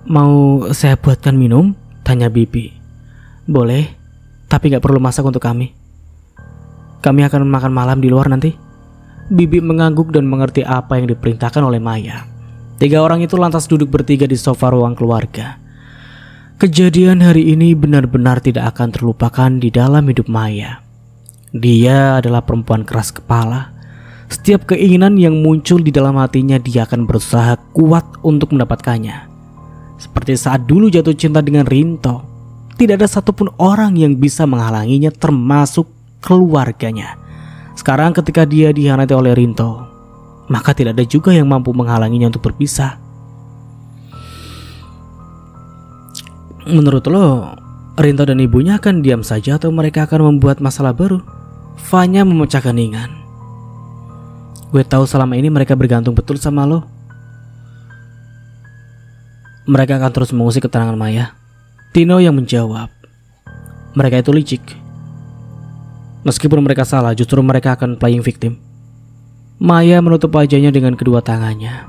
Mau saya buatkan minum? Tanya Bibi. Boleh, tapi gak perlu masak untuk kami. Kami akan makan malam di luar nanti. Bibi mengangguk dan mengerti apa yang diperintahkan oleh Maya. 3 orang itu lantas duduk bertiga di sofa ruang keluarga. Kejadian hari ini benar-benar tidak akan terlupakan di dalam hidup Maya. Dia adalah perempuan keras kepala. Setiap keinginan yang muncul di dalam hatinya dia akan berusaha kuat untuk mendapatkannya. Seperti saat dulu jatuh cinta dengan Rinto, tidak ada satupun orang yang bisa menghalanginya termasuk keluarganya. Sekarang ketika dia dikhianati oleh Rinto, maka tidak ada juga yang mampu menghalanginya untuk berpisah. Menurut lo, Rinto dan ibunya akan diam saja atau mereka akan membuat masalah baru? Fanya memecahkan keheningan. Gue tahu selama ini mereka bergantung betul sama lo. Mereka akan terus mengusik keterangan Maya. Tino yang menjawab. Mereka itu licik. Meskipun mereka salah, justru mereka akan playing victim. Maya menutup wajahnya dengan kedua tangannya.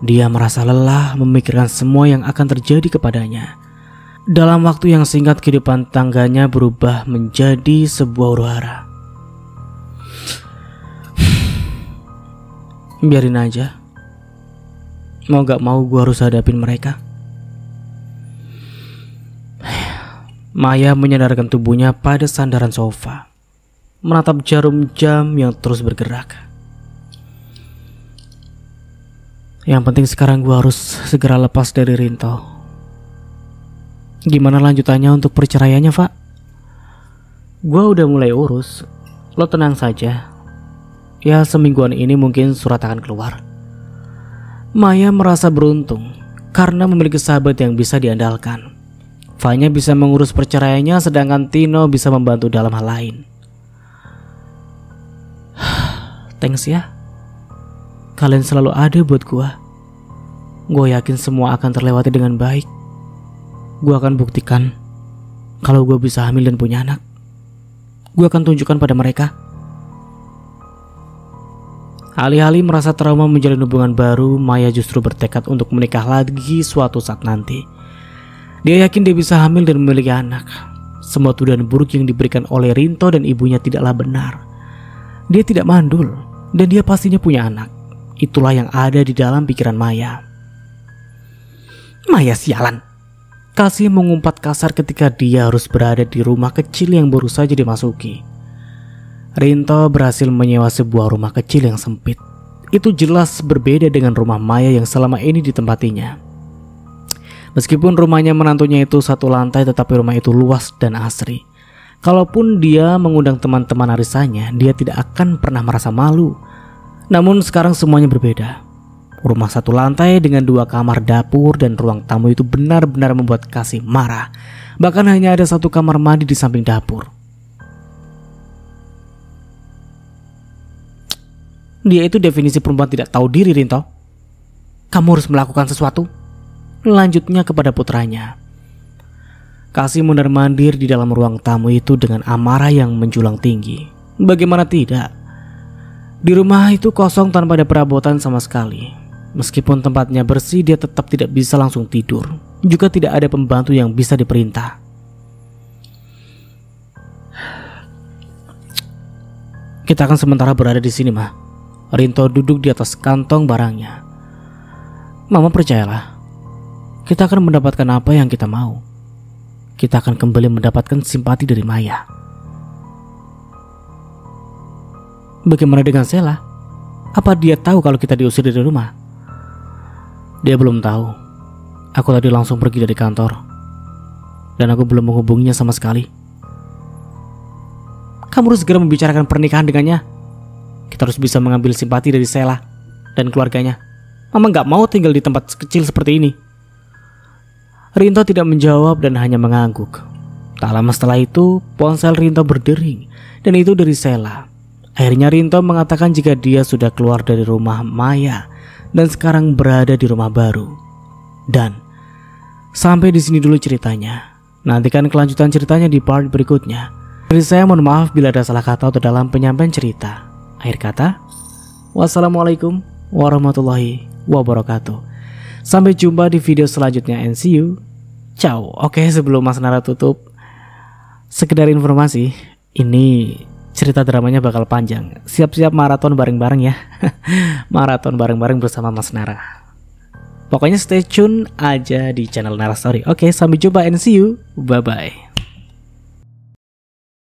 Dia merasa lelah memikirkan semua yang akan terjadi kepadanya. Dalam waktu yang singkat kehidupan tangganya berubah menjadi sebuah huru-hara. Biarin aja. Mau gak mau gue harus hadapin mereka. Maya menyandarkan tubuhnya pada sandaran sofa, menatap jarum jam yang terus bergerak. Yang penting sekarang gue harus segera lepas dari Rinto. Gimana lanjutannya untuk perceraiannya, Pak? Gue udah mulai urus. Lo tenang saja. Ya semingguan ini mungkin surat akan keluar. Maya merasa beruntung karena memiliki sahabat yang bisa diandalkan. Fanya bisa mengurus perceraiannya sedangkan Tino bisa membantu dalam hal lain. Thanks ya. Kalian selalu ada buat gua. Gue yakin semua akan terlewati dengan baik. Gue akan buktikan kalau gue bisa hamil dan punya anak. Gue akan tunjukkan pada mereka. Alih-alih merasa trauma menjalin hubungan baru, Maya justru bertekad untuk menikah lagi suatu saat nanti. Dia yakin dia bisa hamil dan memiliki anak. Semua tuduhan buruk yang diberikan oleh Rinto dan ibunya tidaklah benar. Dia tidak mandul dan dia pastinya punya anak. Itulah yang ada di dalam pikiran Maya. Maya sialan. Kasih mengumpat kasar ketika dia harus berada di rumah kecil yang baru saja dimasuki. Rinto berhasil menyewa sebuah rumah kecil yang sempit. Itu jelas berbeda dengan rumah Maya yang selama ini ditempatinya. Meskipun rumahnya menantunya itu 1 lantai, tetapi rumah itu luas dan asri. Kalaupun dia mengundang teman-teman arisannya, dia tidak akan pernah merasa malu. Namun sekarang semuanya berbeda. Rumah 1 lantai dengan 2 kamar dapur dan ruang tamu itu benar-benar membuat Kasih marah. Bahkan hanya ada 1 kamar mandi di samping dapur. Dia itu definisi perempuan tidak tahu diri, Rinto. Kamu harus melakukan sesuatu. Lanjutnya kepada putranya. Kasih mondar-mandir di dalam ruang tamu itu dengan amarah yang menjulang tinggi. Bagaimana tidak? Di rumah itu kosong tanpa ada perabotan sama sekali. Meskipun tempatnya bersih, dia tetap tidak bisa langsung tidur. Juga tidak ada pembantu yang bisa diperintah. Kita akan sementara berada di sini, Ma. Rinto duduk di atas kantong barangnya. Mama percayalah, kita akan mendapatkan apa yang kita mau. Kita akan kembali mendapatkan simpati dari Maya. Bagaimana dengan Sela? Apa dia tahu kalau kita diusir dari rumah? Dia belum tahu. Aku tadi langsung pergi dari kantor dan aku belum menghubunginya sama sekali. Kamu harus segera membicarakan pernikahan dengannya. Kita harus bisa mengambil simpati dari Sela dan keluarganya. Mama gak mau tinggal di tempat kecil seperti ini. Rinto tidak menjawab dan hanya mengangguk. Tak lama setelah itu, ponsel Rinto berdering, dan itu dari Sheila. Akhirnya Rinto mengatakan jika dia sudah keluar dari rumah Maya dan sekarang berada di rumah baru. Dan sampai di sini dulu ceritanya. Nantikan kelanjutan ceritanya di part berikutnya. Dari saya mohon maaf bila ada salah kata atau dalam penyampaian cerita. Akhir kata, wassalamualaikum warahmatullahi wabarakatuh. Sampai jumpa di video selanjutnya and see you. Ciao. Oke, sebelum Mas Nara tutup, sekedar informasi, ini cerita dramanya bakal panjang. Siap-siap maraton bareng-bareng ya. Maraton bareng-bareng bersama Mas Nara. Pokoknya stay tune aja di channel Nara Story. Oke, sampai jumpa and see you. Bye-bye.